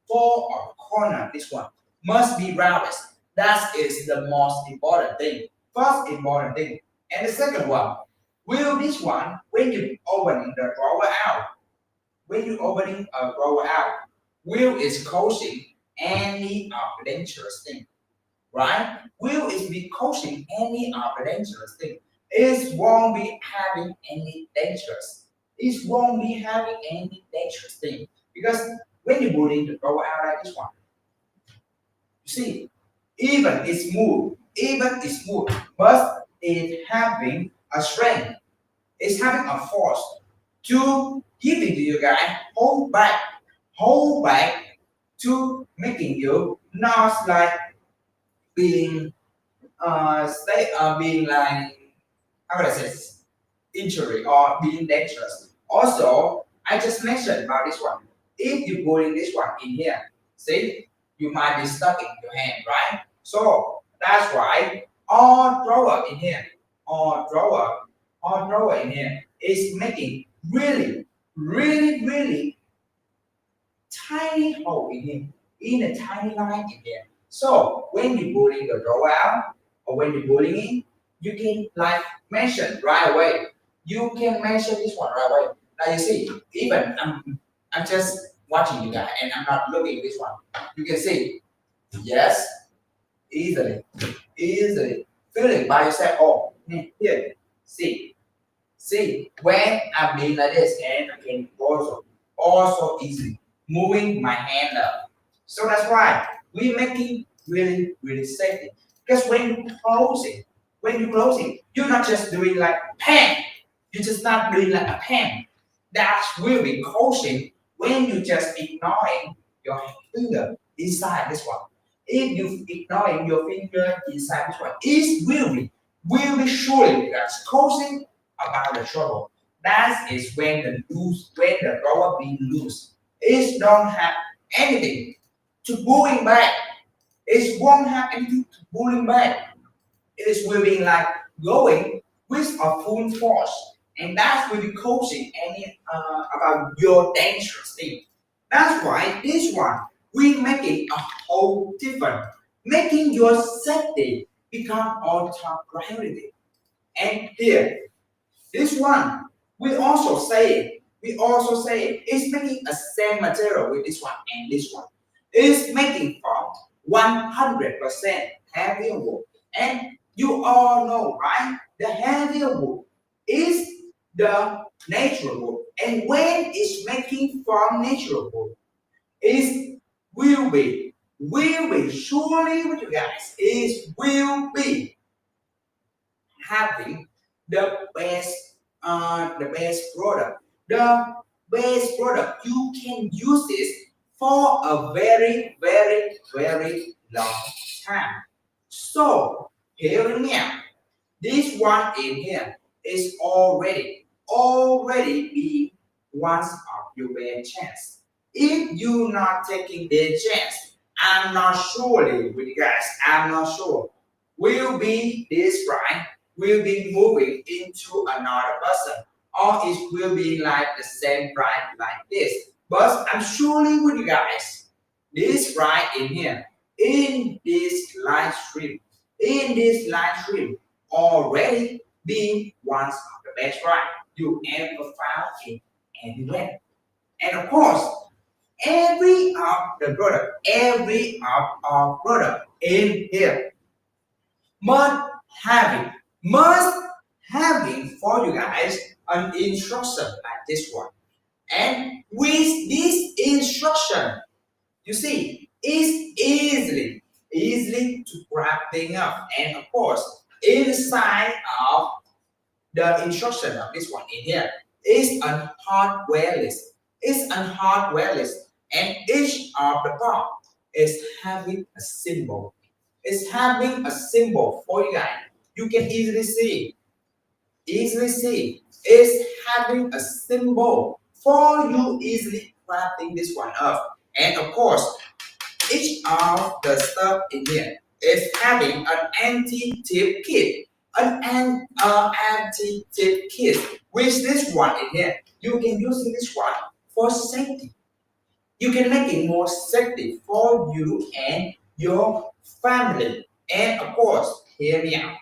four of corner, this one must be rounded. That is the most important thing. First important thing. And the second one, will this one, when you open the drawer out, when you opening a drawer out, will is causing any of the dangerous thing, right? Will is be causing any of the dangerous thing. It won't be having any dangerous. It won't be having any dangerous thing because when you put in the drawer out like this one, you see, even it's smooth, but it having a strength, it's having a force to giving to you guys hold back to making you not like being being like how would I say this? Injury or being dangerous. Also, I just mentioned about this one. If you put in this one in here, see, you might be stuck in your hand, right? So that's why all drawer in here, all drawer in here is making really tiny hole in here, in a tiny line in here. So when you pulling the drawer out or when you're pulling in, you can like mention right away. You can mention this one right away. Now you see, even I'm just watching you guys and I'm not looking at this one. You can see, yes, easily feel it by yourself. Oh, here, see, when I'm being like this, and I can also easily moving my hand up. So that's why we're making really safety. Because when you close it, you're not just doing like pen. You're just not doing like a pen. That will be causing when you just ignoring your finger inside this one. If you ignoring your finger inside this one, it will be surely that's causing about the trouble. That is when the drawer being loose. It don't have anything to pulling back. It won't have anything to pulling back. It is will be like going with a full force, and that will be causing any about your dangerous thing. That's why this one we make it a whole different, making your safety become all top priority. And here, this one we also say it's making a same material with this one and this one. It's making from 100% heavier wood. And you all know, right? The heavier wood is the natural wood. And when it's making from natural wood, it will be surely with you guys, it will be having the best product, the base product, you can use this for a very, very, very long time. So here and now, this one in here is already be one of your best chance. If you not taking the chance, I'm not surely with you guys, I'm not sure. Will be this right? Will be moving into another person, or it will be like the same right like this. But I'm surely with you guys. This right in here, in this live stream, already being one of the best right you ever found in anywhere. And of course, every of our product in here having, must having for you guys an instruction like this one. And with this instruction, you see, is easily to grab things up. And of course, inside of the instruction of this one in here is a hardware list. It's a hardware list, and each of the part is having a symbol. It's having a symbol for you guys. You can easily see. It's having a symbol for you easily crafting this one up. And of course, each of the stuff in here is having an anti-tip kit. Anti-tip kit. With this one in here, you can use this one for safety. You can make it more safety for you and your family. And of course, hear me out.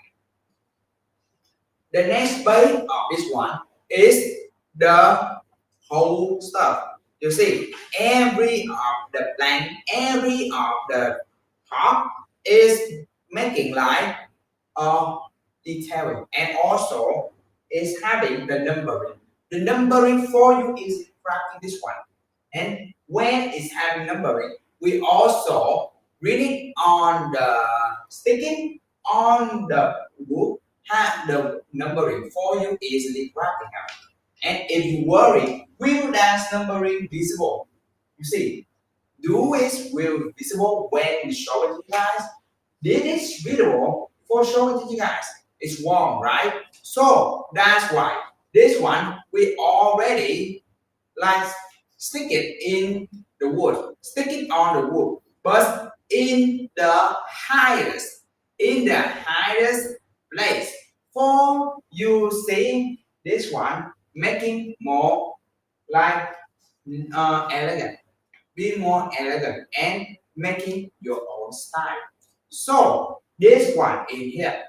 The next base of this one is the whole stuff. You see, every of the blank, every of the top is making like detailing, and also is having the numbering. The numbering for you is crafting this one. And when it's having numbering, we also read it on the sticking on the wood, have the numbering for you easily crafting out. And if you worry, will that numbering visible? You see, do it will visible when we show it to you guys. This is visible for showing to you guys. It's warm, right? So that's why this one we already like stick it in the wood, stick it on the wood, but in the highest place for you seeing this one making more like elegant, be more elegant and making your own style. So this one in here,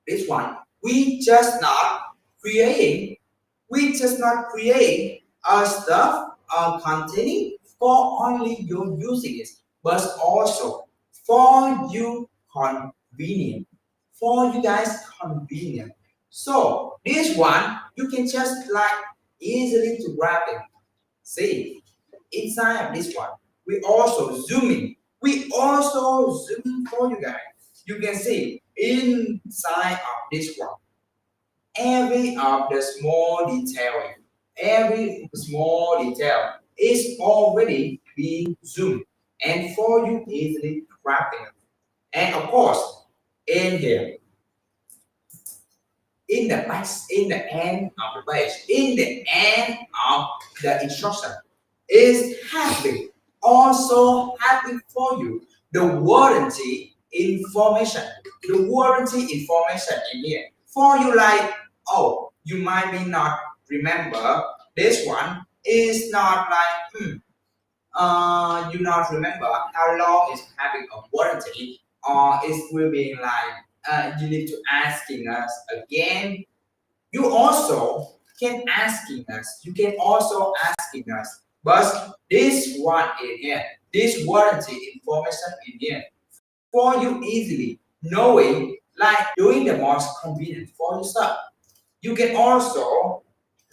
this one we just not creating a stuff containing for only you using it, but also for you convenient, for you guys convenient. So this one you can just like easily to grab it. See, inside of this one, we also zooming. We also zooming for you guys. You can see inside of this one, every of the every small detail is already being zoomed and for you easily crafting it. And of course, in here, in the end of the page, in the end of the instruction, is having also having for you the warranty information. The warranty information in here for you, like, oh, you might be not remember this one is not like you not remember how long is having a warranty, or it will be like you need to asking us again. You also can asking us. You can also asking us. But this one in here, this warranty information in here, for you easily knowing, like doing the most convenient for yourself. You can also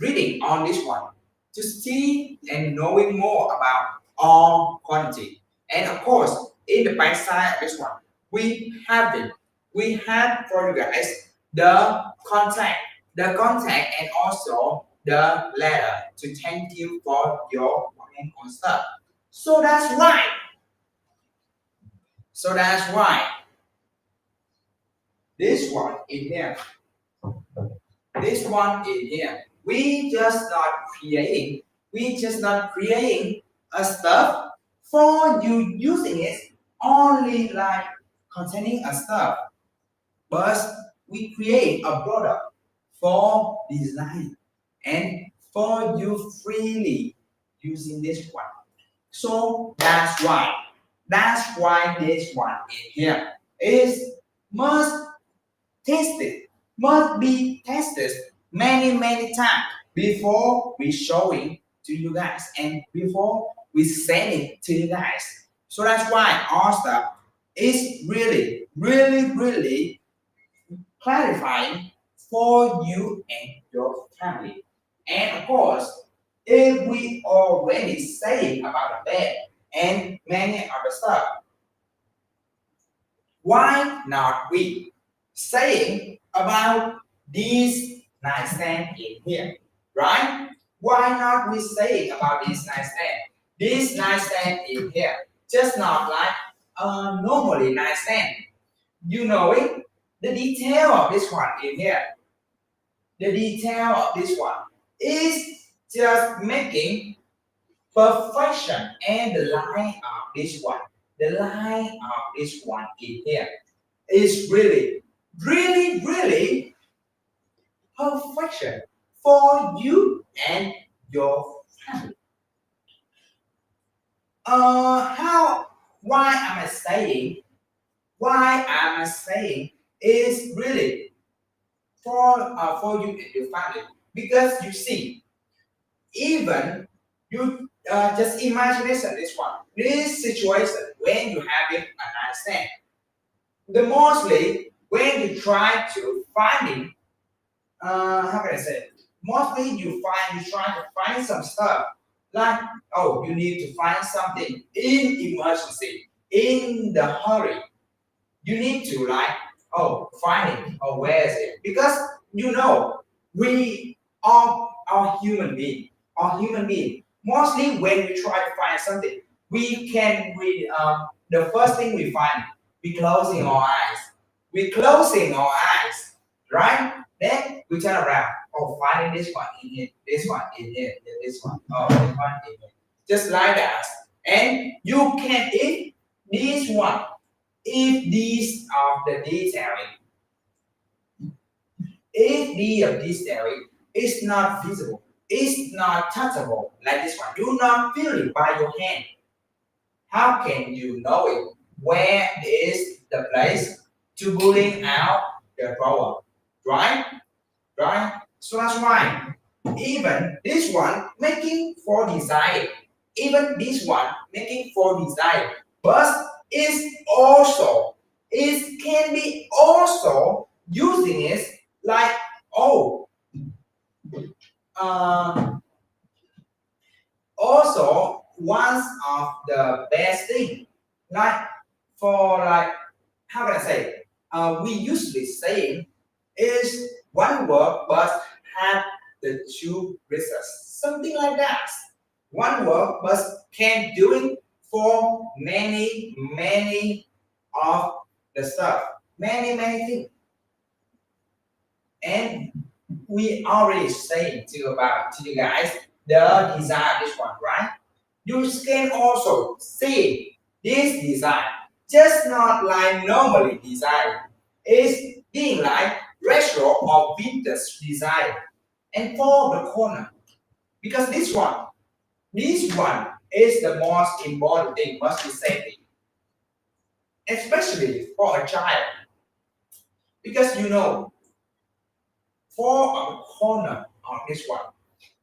reading on this one to see and knowing more about all quantity. And of course, in the back side of this one, we have for you guys the contact and also the letter to thank you for your working on stuff. So that's right. So that's why this one in here, this one in here, we just not creating a stuff for you using it only like containing a stuff, but we create a product for design and for you freely using this one. So that's why this one in here is must tested, must be tested many times before we showing to you guys and before we sending to you guys. So that's why our stuff is really clarifying for you and your family. And of course, if we already say about the bed and many other stuff, why not we saying about these nightstand in here, right? Why not we say about this nightstand? This nightstand in here, just not like normally nightstand. You know it. The detail of this one in here, the detail of this one is just making perfection and the line of this one. The line of this one in here is really perfection for you and your family. How? Why am I saying? Why am I saying is really for you and your family? Because you see, even you just imagine this one, this situation when you having a nightstand. The mostly when you try to finding how can I say it? Mostly you try to find some stuff like oh you need to find something in emergency in the hurry. You need to like oh find it or where is it because you know we are human being mostly when we try to find something we the first thing we find we closing our eyes right then we turn around oh finding this one in here this one in here this one oh this one in here just like that and you can eat this one if these are the detailing if the detailing is not visible it's not touchable like this one you not feel it by your hand how can you know it where is the place to pulling out the drawer right so that's why even this one making for design even this one making for design but is also it can be also using it like oh also one of the best thing like for like how can I say we usually saying is one word but have the two results something like that one word but can do it for many of the stuff many things and we already saying to you guys the design this one right you can also see this design just not like normally design is being like retro or vintage design and for the corner because this one is the most important thing must be safety especially for a child because you know for a corner of this one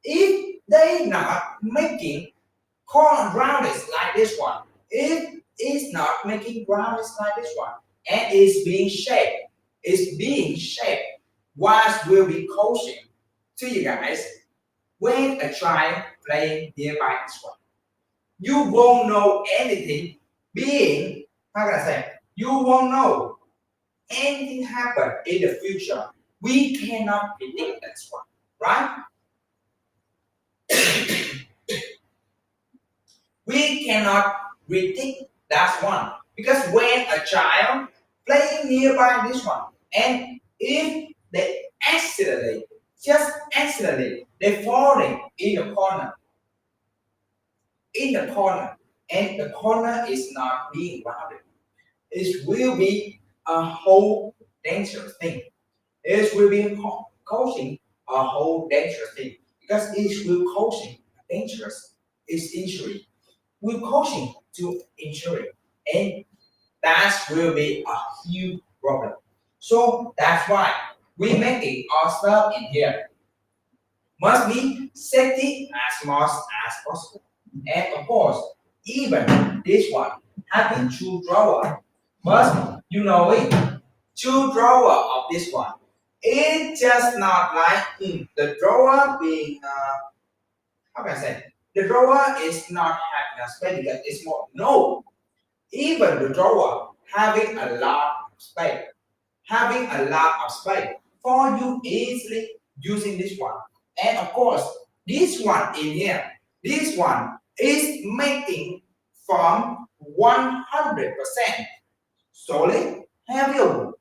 if they not making corner rounders like this one if it's not making rounders like this one and it's being shaped what will be coaching to you guys when a child playing nearby this one you won't know anything being how can I say you won't know anything happen in the future we cannot predict this one right We cannot repeat that one because when a child playing nearby this one and if they accidentally, just accidentally, they falling in the corner, and the corner is not being rounded. It will be a whole dangerous thing. It will be causing a whole dangerous thing because it will causing dangerous is injury. Will causing to injury, and that will be a huge problem. So that's why we making our stuff in here must be safety as much as possible. And of course, even this one having two drawer must you know it. Two drawer of this one. It's just not like the drawer being how can I say the drawer is not having a space because it's more no. Even the drawer having a lot of space, having a lot of space for you easily using this one. And of course, this one in here, this one is making from 100% solid heavy wood.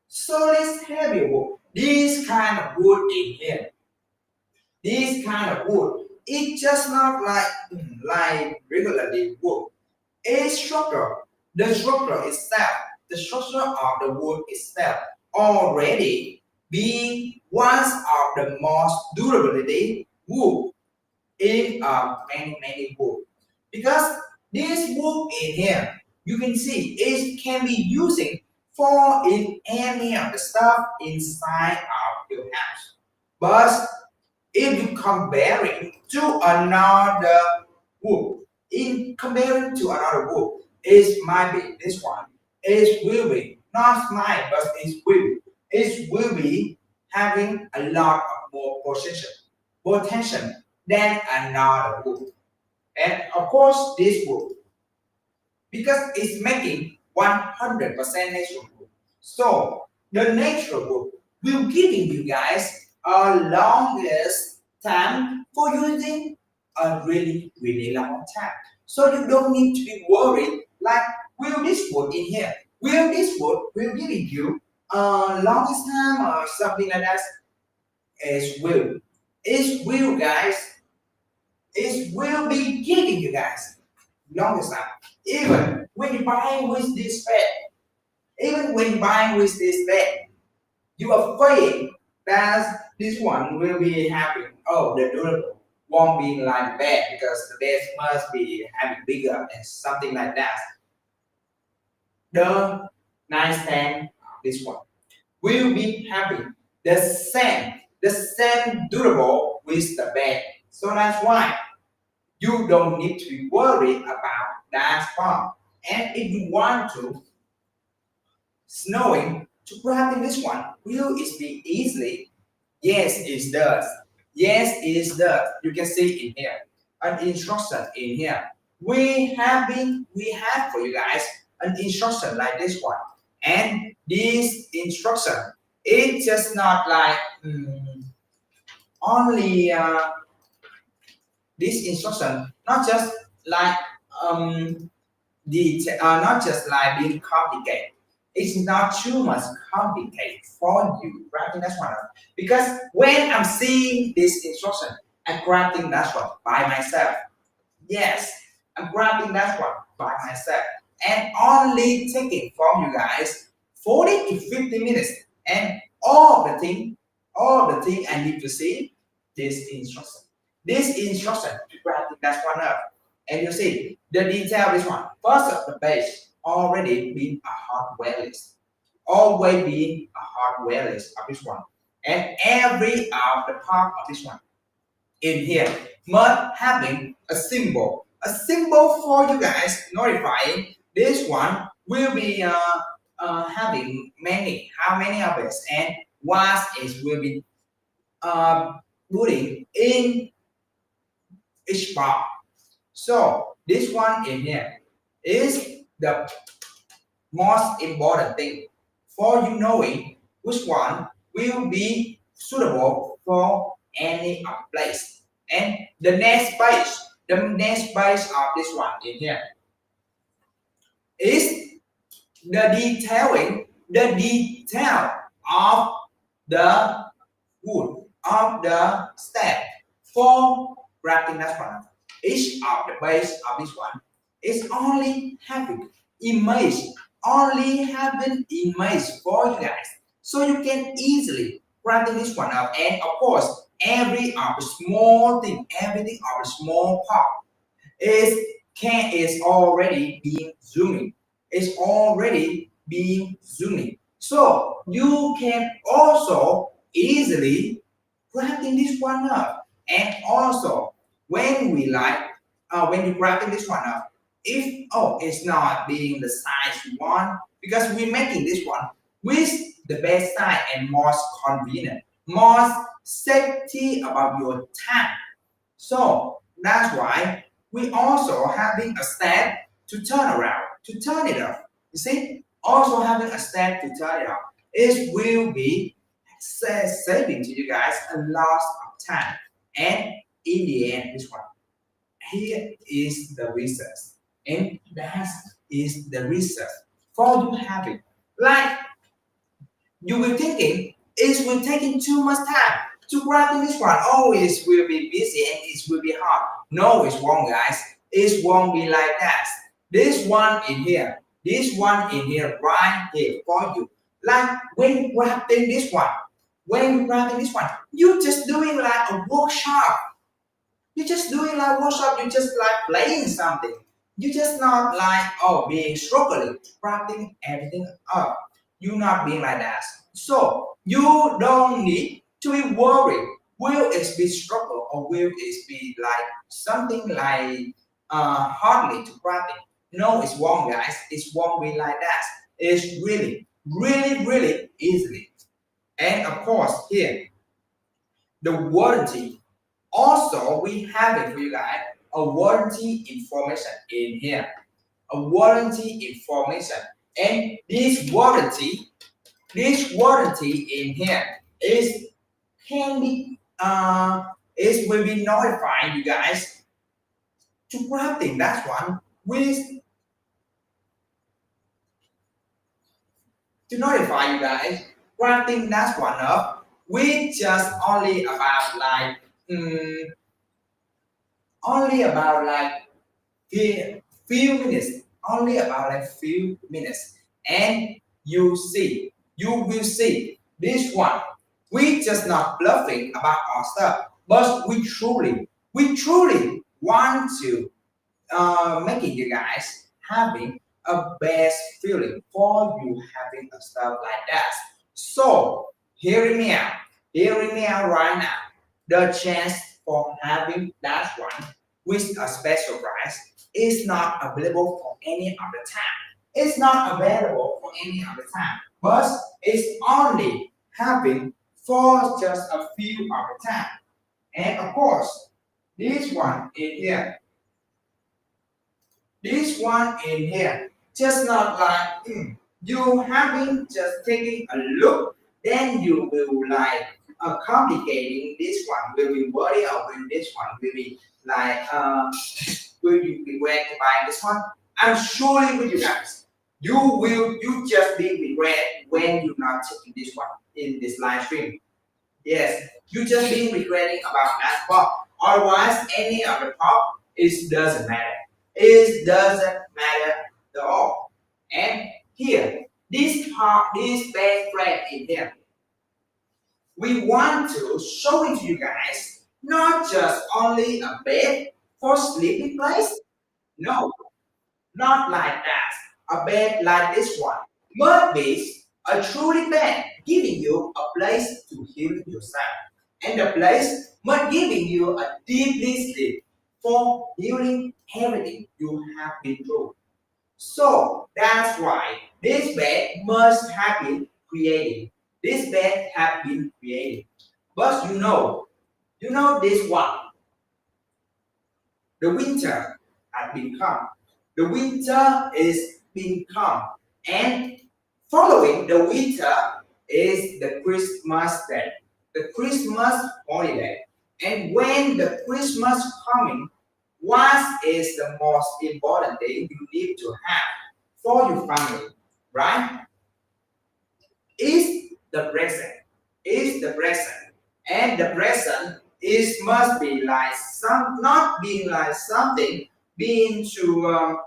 Solid heavy wood. This kind of wood in here, this kind of wood, it's just not like regularly wood. A structure, the structure itself, the structure of the wood itself already being one of the most durability wood in many wood. Because this wood in here, you can see it can be using for in any of the stuff inside of your house. But if you compare it to another wood, in comparing to another wood, it might be this one. It will be not mine, but it will be having a lot of more potential than another wood. And of course, this wood because it's making 100% natural wood. So the natural wood will giving you guys a longest time for using a really long time. So you don't need to be worried like will this wood in here, will this wood will giving you a longest time or something like that. It will guys, it will be giving you guys longest time. Even when you buy with this bed, even when buying with this bed, you are afraid that this one will be having oh the durable won't be like bed because the bed must be having bigger and something like that. The nightstand, this one will be having the same durable with the bed. So that's why you don't need to be worried about that part. And if you want to snowing to grabbing this one, will it be easily? Yes, it does. Yes, it does. You can see in here an instruction in here. We have for you guys an instruction like this one, and this instruction it's just not like only this instruction, not just like not just like being complicated. It's not too much complicated for you grabbing that one up. Because when I'm seeing this instruction, I'm grabbing that one by myself. Yes, I'm grabbing that one by myself. And only taking from you guys 40 to 50 minutes. And all the thing I need to see this instruction. This instruction to grabbing that one up. And you see the detail is one. First of the page already been a hardware list. Always be a hardware list of this one. And every of the part of this one in here must having a symbol. A symbol for you guys notifying this one will be having many, how many of it and what is will be putting in each part. So this one in here is the most important thing for you knowing which one will be suitable for any place. And the next page The next base of this one in here is the detail of the wood of the step for crafting that one. Each of the base of this one is only having image, for you guys, so you can easily crafting this one up. And of course, every of the small thing, everything of the small part is already being zooming. It's already being zooming. So you can also easily crafting this one up. And also when we when you crafting this one up, if it's not being the size you want, because we're making this one with the best size and most convenient, most safety about your time. So that's why we also having a step to turn around, to turn it off. You see, also having a step to turn it off. It will be saving to you guys a lot of time. And in the end, this one here is the research, and that is the research for you having. Like you will thinking it will taking too much time to grab this one. Oh, it will be busy and it will be hard. No, it's wrong, guys. It won't be like that. This one in here, right here for you. Like when you grabbing this one, you just doing like a workshop. You're just doing like workshop. You just like playing something. You just not like being struggling, wrapping everything up. You not being like that. So you don't need to be worried. Will it be struggle or will it be like something like hardly to wrapping? No, it's wrong, guys. It won't be like that. It's really, really, really easily. And of course, here the warranty. Also, we have it for you guys a warranty information in here. A warranty information. And this warranty in here is can be is will be notifying you guys to crafting that one with to notify you guys crafting that one up with just only about like only about like few minutes, only about like few minutes, and you will see this one. We just not bluffing about our stuff, but we truly want to making you guys having a best feeling for you having a stuff like that. So hearing me out right now. The chance for having that one with a special price is not available for any other time. It's not available for any other time, but it's only having for just a few other time. And of course, this one in here, just not like you having just taking a look, then you will like complicating this one. Will be worried or will this one will be like will you regret to buy this one? I'm surely with you guys. You just be regret when you're not taking this one in this live stream. Yes, you just been regretting about that part. Otherwise, any other part, it doesn't matter. It doesn't matter at all. And here, this part, this bed frame in here, we want to show it to you guys, not just only a bed for sleeping place. No, not like that. A bed like this one must be a truly bed giving you a place to heal yourself. And the place must giving you a deeply sleep for healing everything you have been through. So that's why this bed must have been created. This bed have been created. But you know this one. The winter has been come. The winter is been come. And following the winter is the Christmas day. The Christmas holiday. And when the Christmas coming, what is the most important thing you need to have for your family, right? Is the present. Is the present. And the present is must be like some, not being like something, being to, how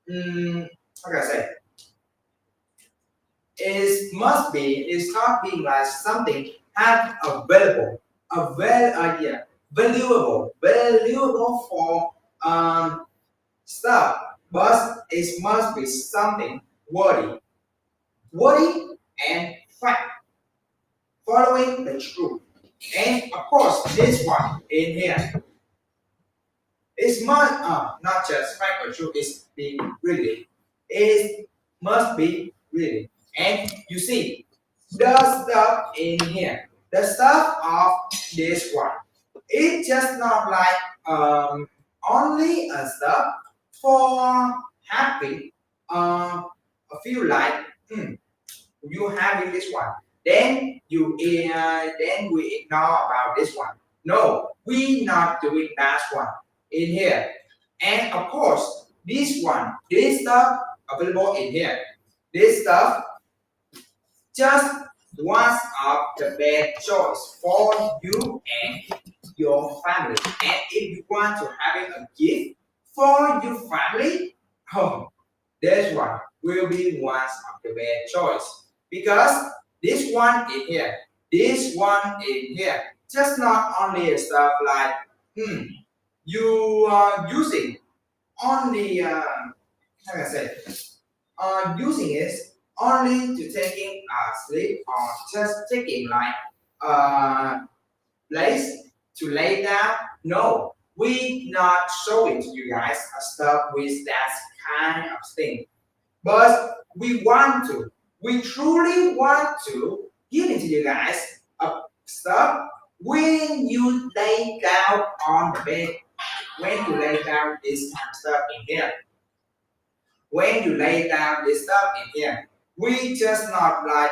can I say? Is must be, is not being like something have available, yeah, valuable for stuff, but it must be something worthy and fact, following the truth. And of course, this one in here is must not just fact or truth, it's be really. It must be really. And you see, the stuff in here, the stuff of this one, it's just not like only a stuff for having a feel like you having this one, then then we ignore about this one. No, we not doing that one in here. And of course, this one, this stuff available in here, this stuff just one of the best choice for you and your family. And if you want to having a gift for your family, oh, this one will be one of the best choice because this one in here, this one in here, just not only stuff like you are using only how can I say using it only to taking a sleep or just taking like uh place to lay down. No, we not showing to you guys a stuff with that kind of thing. But we truly want to give it to you guys a stuff when you lay down on the bed, when you lay down this kind of stuff in here, when you lay down this stuff in here, we just not like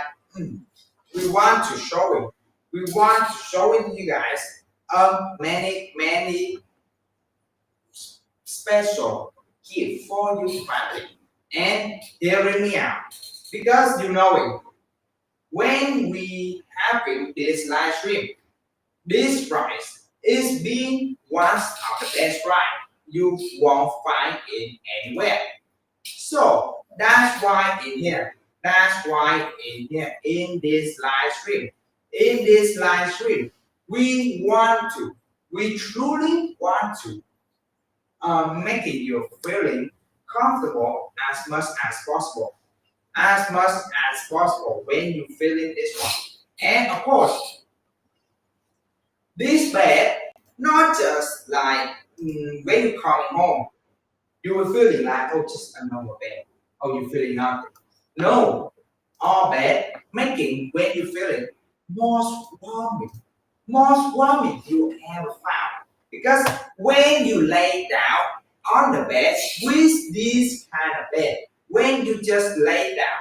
we want to show it. We want to show it to you guys many special gift for your family. And hearing me out. Because you know it, when we having this live stream, this price is being one of the best price you won't find it anywhere. So that's why in here, in this live stream, we truly want to making you feeling comfortable as much as possible when you feeling this one. And of course, this bed, not just like when you coming home, you will feeling like oh just a normal bed. Oh you feeling nothing. No, all bed making when you feeling most warming you ever found. Because when you lay down on the bed with this kind of bed, when you just lay down,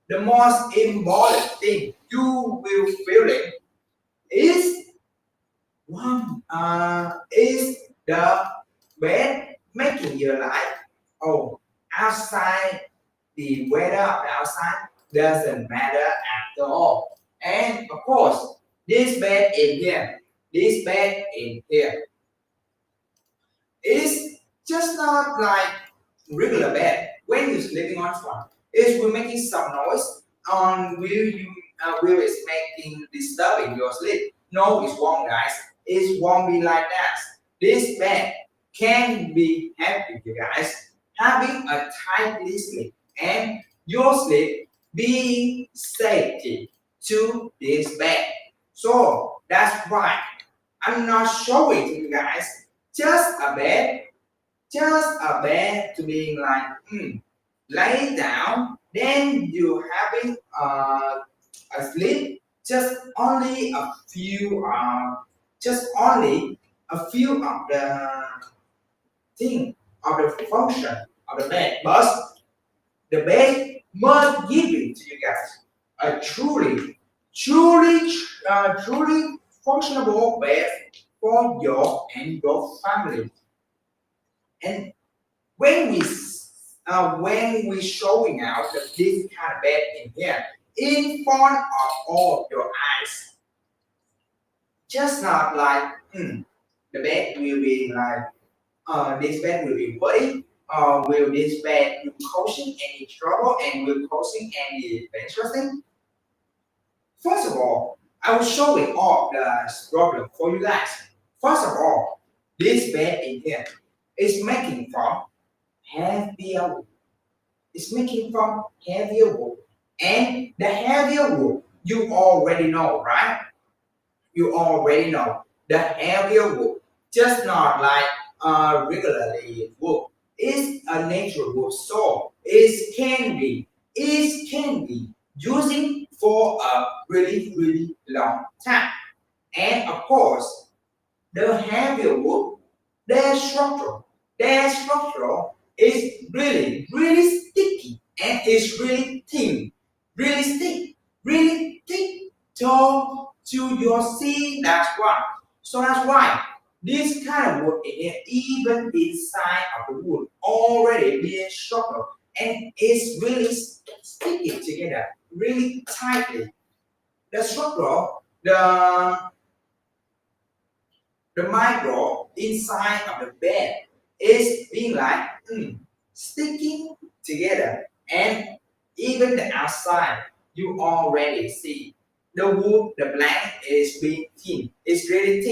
the most important thing you will feeling is is the bed making your life. Oh, outside the weather of the outside doesn't matter at all. And of course, this bed in here, this bed in here is just not like regular bed. When you're sleeping on one, it will making some noise. Will is making disturbing your sleep? No, it's wrong, guys. It won't be like that. This bed can be helping you guys having a tightly sleep and your sleep being safety to this bed. So that's why I'm not showing to you guys just a bed, to being like lay down, then you having a sleep just only a few of the thing of the function of the bed, but the bed must give it to you guys a truly functionable bed for your and your family. And when we showing out this kind of bed in here in front of all your eyes, just not like the bed will be like this bed will be worried, will this bed will causing any trouble and will causing any interesting. First of all, I will show it all the problem for you guys. First of all, this bed in here is making from heavier wood. It's making from heavier wood. And the heavier wood, you already know, right? You already know. The heavier wood, just not like regularly wood. It's a natural wood, so it can be using for a really long time. And of course, the heavier wood, their structure is really sticky and it's really thin, really thick to your skin. That's why. So that's why this kind of wood in here, even inside of the wood, already being structured and it's really sticky together, really tightly. The structure, the micro inside of the bed is being like sticking together, and even the outside you already see the wood, the blanket is being thin, it's really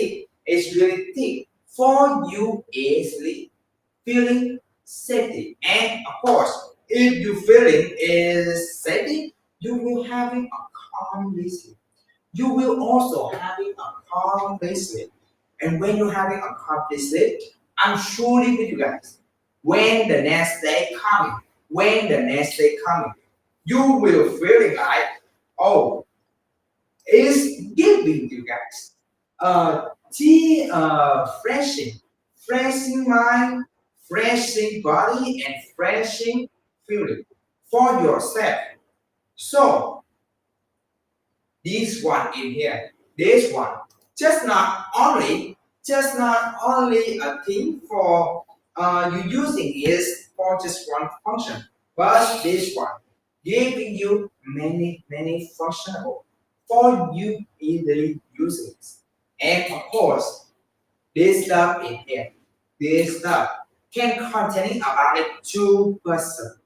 thick for you easily feeling safety. And of course, if you feeling is safety, you will having a calm sleep. You will also having a calm sleep. And when you're having a calm sleep, I'm surely with you guys. When the next day coming, you will feeling like, oh, it's giving you guys tea, freshing mind, freshing body, and freshing feeling for yourself. So this one in here, this one, just not only, a thing for you using is for just one function, but this one giving you many functional for you easily using it. And of course, this stuff in here, this stuff can contain about it 2%,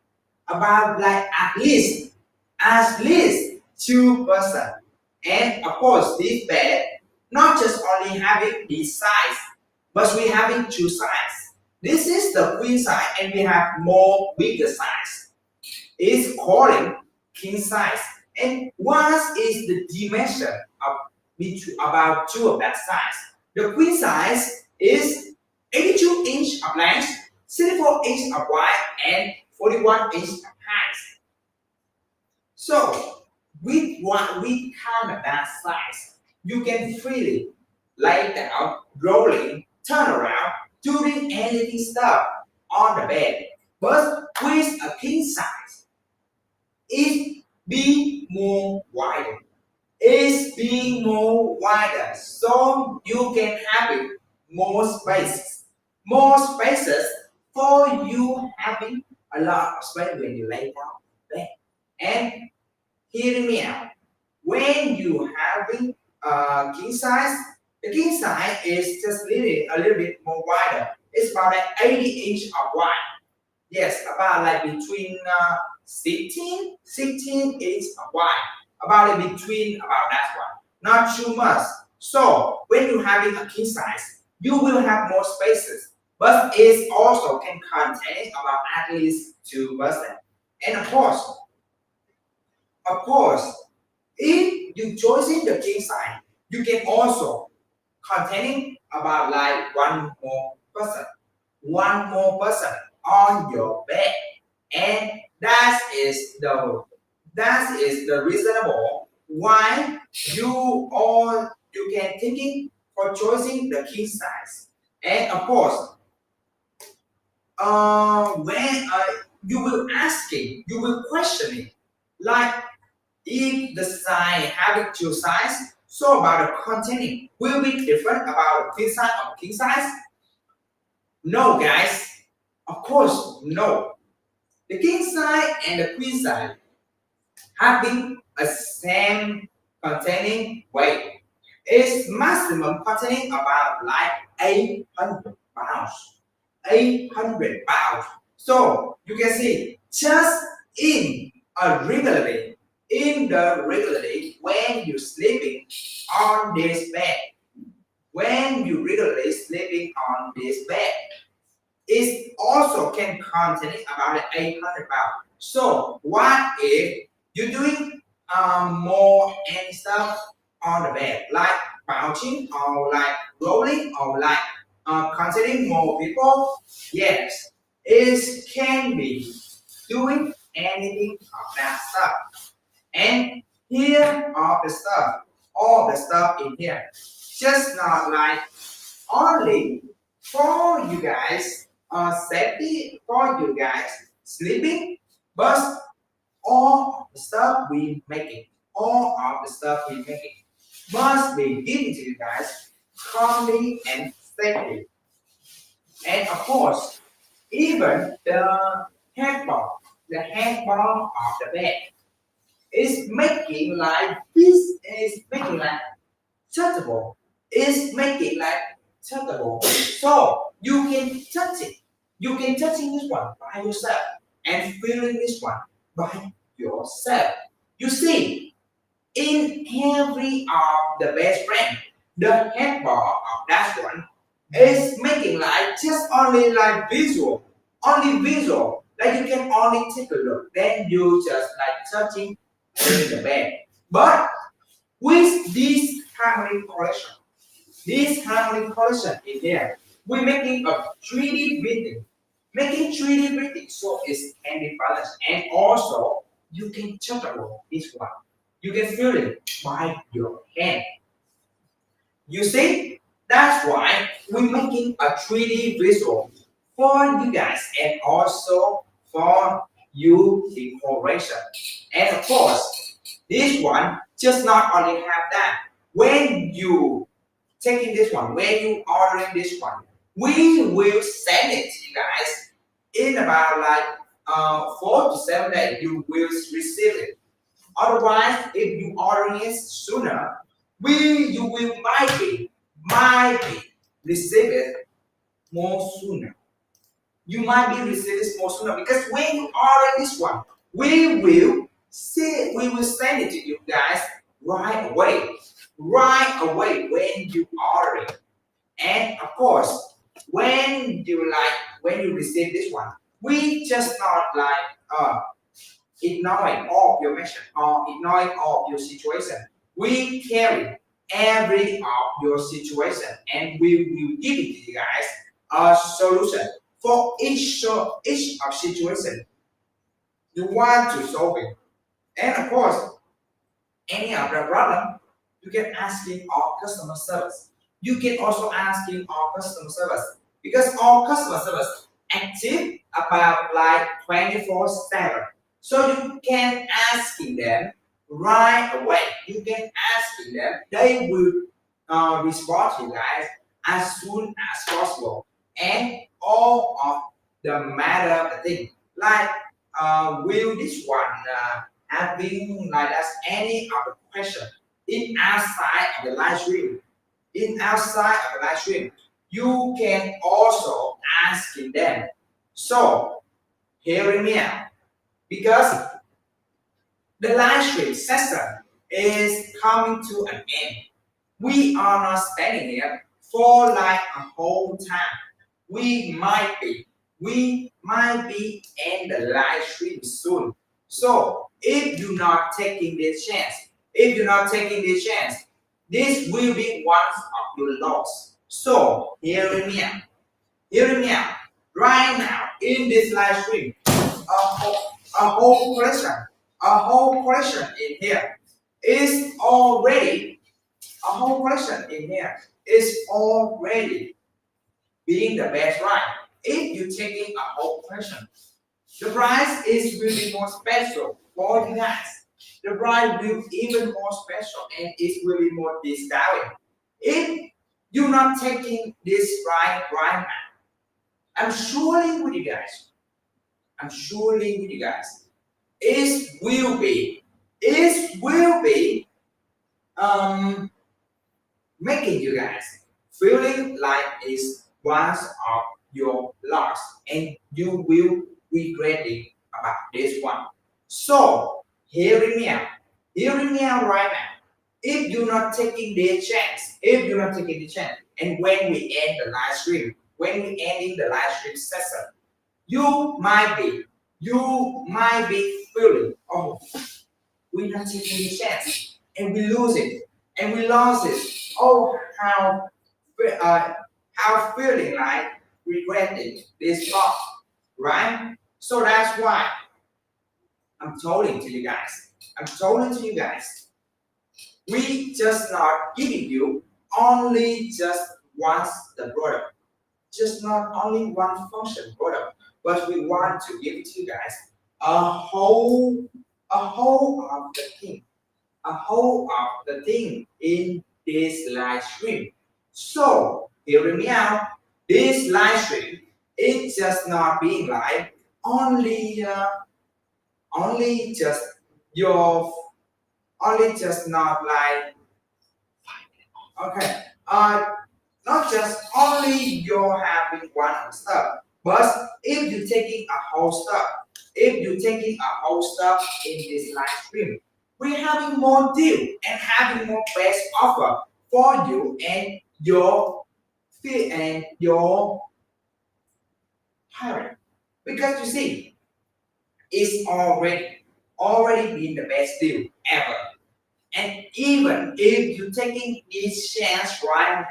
about like at least 2%. And of course, this bed not just only having this size, but we having two size. This is the queen size, and we have more bigger size. It's calling king size, and what is the dimension of about two of that size? The queen size is 82 inch of length, 64 inch of wide, and 41 inch of height. So with kind of that size, you can freely lay down, rolling, turn around, doing anything stuff on the bed. But with a king size, it be more wider. It's being more wider, so you can have it more spaces for you having a lot of space when you lay down bed. And hear me out. When you having king size, the king size is just a little bit more wider. It's about like 80 inch of wide. Yes, about like between 16 inch of wide. About like between about that one. Not too much. So when you having a king size, you will have more spaces. But it also can contain about at least 2%. And of course, if you choosing the king size, you can also containing about like one more person on your bed, and that is the reasonable why you can thinking for choosing the king size. And of course, when you will questioning like if the size having two size, so about the containing will be different about the queen size or king size. No, guys, course, no. The king side and the queen side having a same containing weight. Its maximum containing about like 800 pounds. 800 pounds. So you can see just in a regularly, in the regularly when you're sleeping on this bed, when you regularly sleeping on this bed, it also can contain about 800 pounds. So what if you're doing more and stuff on the bed, like bouncing or like rolling or like containing more people? Yes, it can be doing anything of that stuff. And here are the stuff, all the stuff in here. Just not like only for you guys safety for you guys sleeping, but all the stuff we making, all of the stuff we making must be given to you guys calmly and safely. And of course, even the headboard of the bed is making like this is making like touchable. Is making like touchable. So you can touch it. You can touching this one by yourself and feeling this one by yourself. You see, in every of the best friend, the headboard of that one is making like just only like visual, only visual. Like you can only take a look, then you just like touching in the bed. But with this harmony collection, this harmony collection in here, we're making a 3D breathing. Making 3D breathing so it's can be balanced. And also you can touchable this one. You can feel it by your hand. You see, that's why we're making a 3D visual for you guys and also for you decoration. And of course, this one just not only have that. When you taking this one, when you ordering this one, we will send it to you guys in about like 4 to 7 days. You will receive it. Otherwise, if you order it sooner, you will might be receive it more sooner. You might be receive it more sooner because when you order this one, we will send it to you guys right away. Right away when you order it. And of course, when you receive this one, we just not like ignoring all of your mission or ignoring all of your situation. We carry every of your situation and we will give it to you guys a solution for each of situation you want to solve it. And of course, any of the problem, you can ask in our customer service. You can also ask in our customer service because our customer service active about like 24/7. So you can ask them right away. You can ask them. They will respond to you guys as soon as possible. And all of the matter the thing like will this one having like us any of the question in outside of the live stream. In outside of the live stream, you can also ask them. So hearing me out because the live stream session is coming to an end. We are not spending here for like a whole time. We might be in the live stream soon. So if you're not taking this chance, this will be one of your loss. So hearing me out. Right now in this live stream, a whole question in here is already a whole question in here is already being the best right. If you're taking a whole question, the price is really more special for you guys. The price will even more special and it's really more discounted. If you're not taking this right now, I'm surely with you guys. I'm surely with you guys. It will be um making you guys feeling like it's one of your loss and you will regret it about this one. So hearing me out right now. If you're not taking the chance, and when we end the live stream, when we ending the live stream session, you might be, you might be feeling, oh, we're not taking the chance, and we lose it, and we lost it. Oh, uh, how feeling like regretting this thought, right? So that's why I'm telling to you guys. I'm telling to you guys. We just not giving you only just once the product, just not only one function product, but we want to give to you guys a whole of the thing, a whole of the thing in this live stream. So hearing me out, this live stream it's just not being live only only just your only just not like okay not just only you're having one stuff, but if you're taking a whole stuff, if you're taking a whole stuff in this live stream, we're having more deal and having more best offer for you and your fee and your parent. Because you see, it's already been the best deal ever. And even if you're taking this chance right now,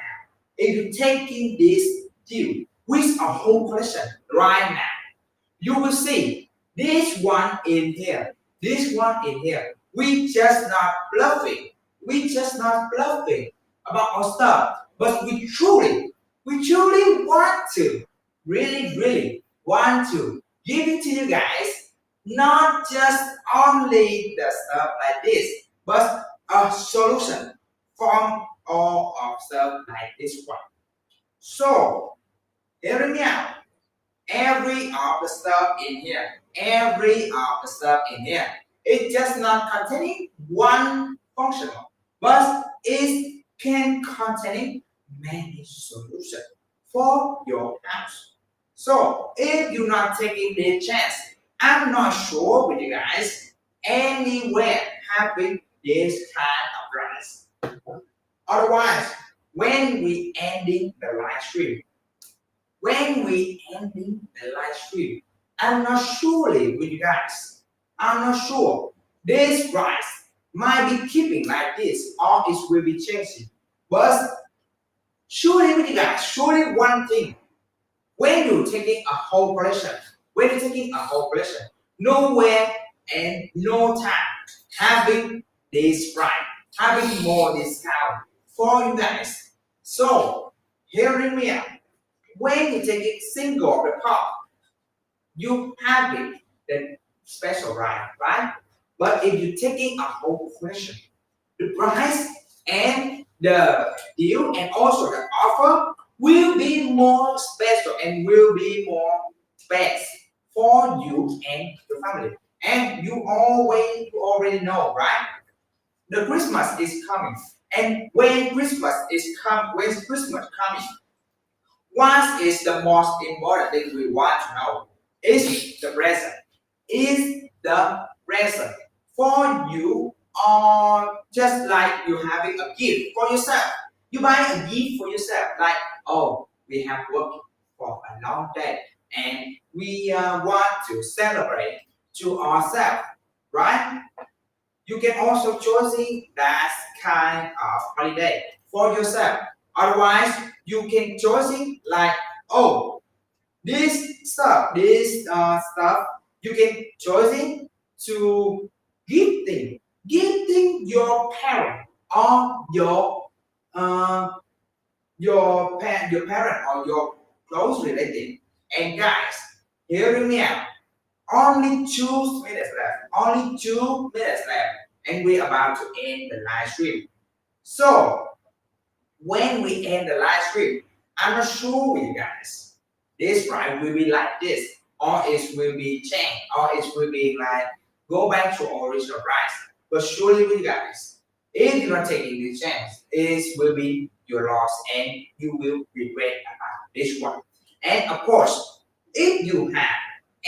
if you're taking this deal with a whole question right now, you will see this one in here, this one in here. We just not bluffing. We just not bluffing about our stuff, but we truly want to, really want to give it to you guys, not just only the stuff like this, but a solution from all of stuff like this one. So, hear me out. Every of the stuff in here, every of the stuff in here, it's just not containing one functional, but it can contain many solutions for your house. So if you're not taking the chance, I'm not sure with you guys anywhere having this kind of price. Otherwise, when we ending the live stream, when we ending the live stream, I'm not surely with you guys. I'm not sure this price might be keeping like this or it will be changing. But surely with you guys, surely one thing, when you're taking a whole collection, nowhere and no time having this price, having more discount for you guys. So hearing me out. When you take it single report, you have it the special right? But if you're taking a whole question, the price and the deal and also the offer will be more special and will be more best for you and your family. And you already know, right? The Christmas is coming. And when Christmas coming, what is the most important thing we want to know? Is the present. Is the present for you or just like you having a gift for yourself? You buy a gift for yourself, like, oh, we have worked for a long day and we want to celebrate to ourselves, right? You can also choosing that kind of holiday for yourself. Otherwise, you can choosing like, oh, this stuff, you can choosing to gifting your parent or uh, your parent or your close relative. And guys, hearing me out. Only 2 minutes left. Only 2 minutes left. And we're about to end the live stream. So when we end the live stream, I'm not sure with you guys. this right will be like this, or it will be changed, or it will be like go back to original price. But surely, you guys, if you're not taking this chance, it will be your loss, and you will regret about this one. And of course, if you have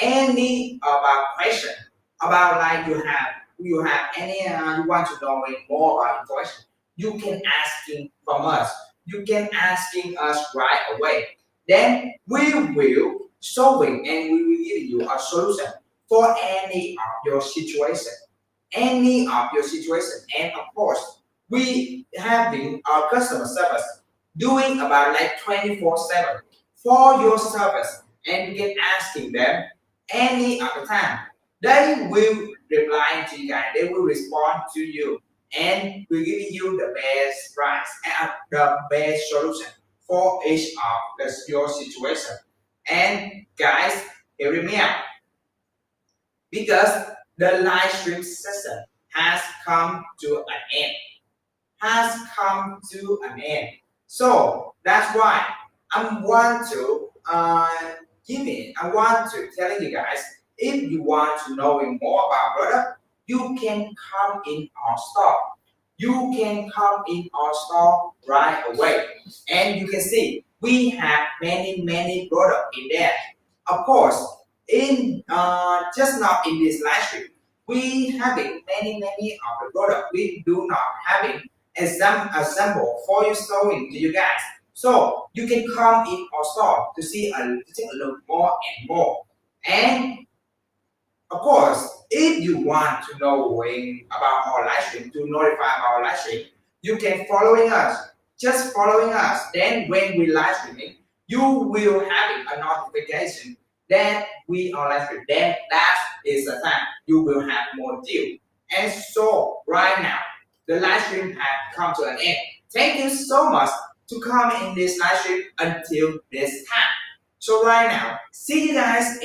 any about question about like you have any you want to know more about information, you can asking from us. You can asking us right away. Then we will solving and we will give you a solution for any of your situation, any of your situation. And of course, we having our customer service doing about like 24/7 for your service, and you can asking them any other time. They will reply to you guys. They will respond to you, and will give you the best price and the best solution for each of your situation. And guys, hear me out, because the live stream session has come to an end. Has come to an end. So that's why I want to I want to tell you guys, if you want to know more about product, you can come in our store. You can come in our store right away, and you can see we have many products in there. Of course, in just now in this live stream, we having many of the product. We do not having example for you showing to you guys. So you can come in our store to see to take a look more and more. And of course, if you want to know about our live stream, to notify about our live stream, you can following us. Just following us. Then when we live streaming, you will have a notification that we are live streaming. Then that is the time you will have more deal. And so right now, the live stream has come to an end. Thank you so much to come in this live stream until this time. So right now, see you guys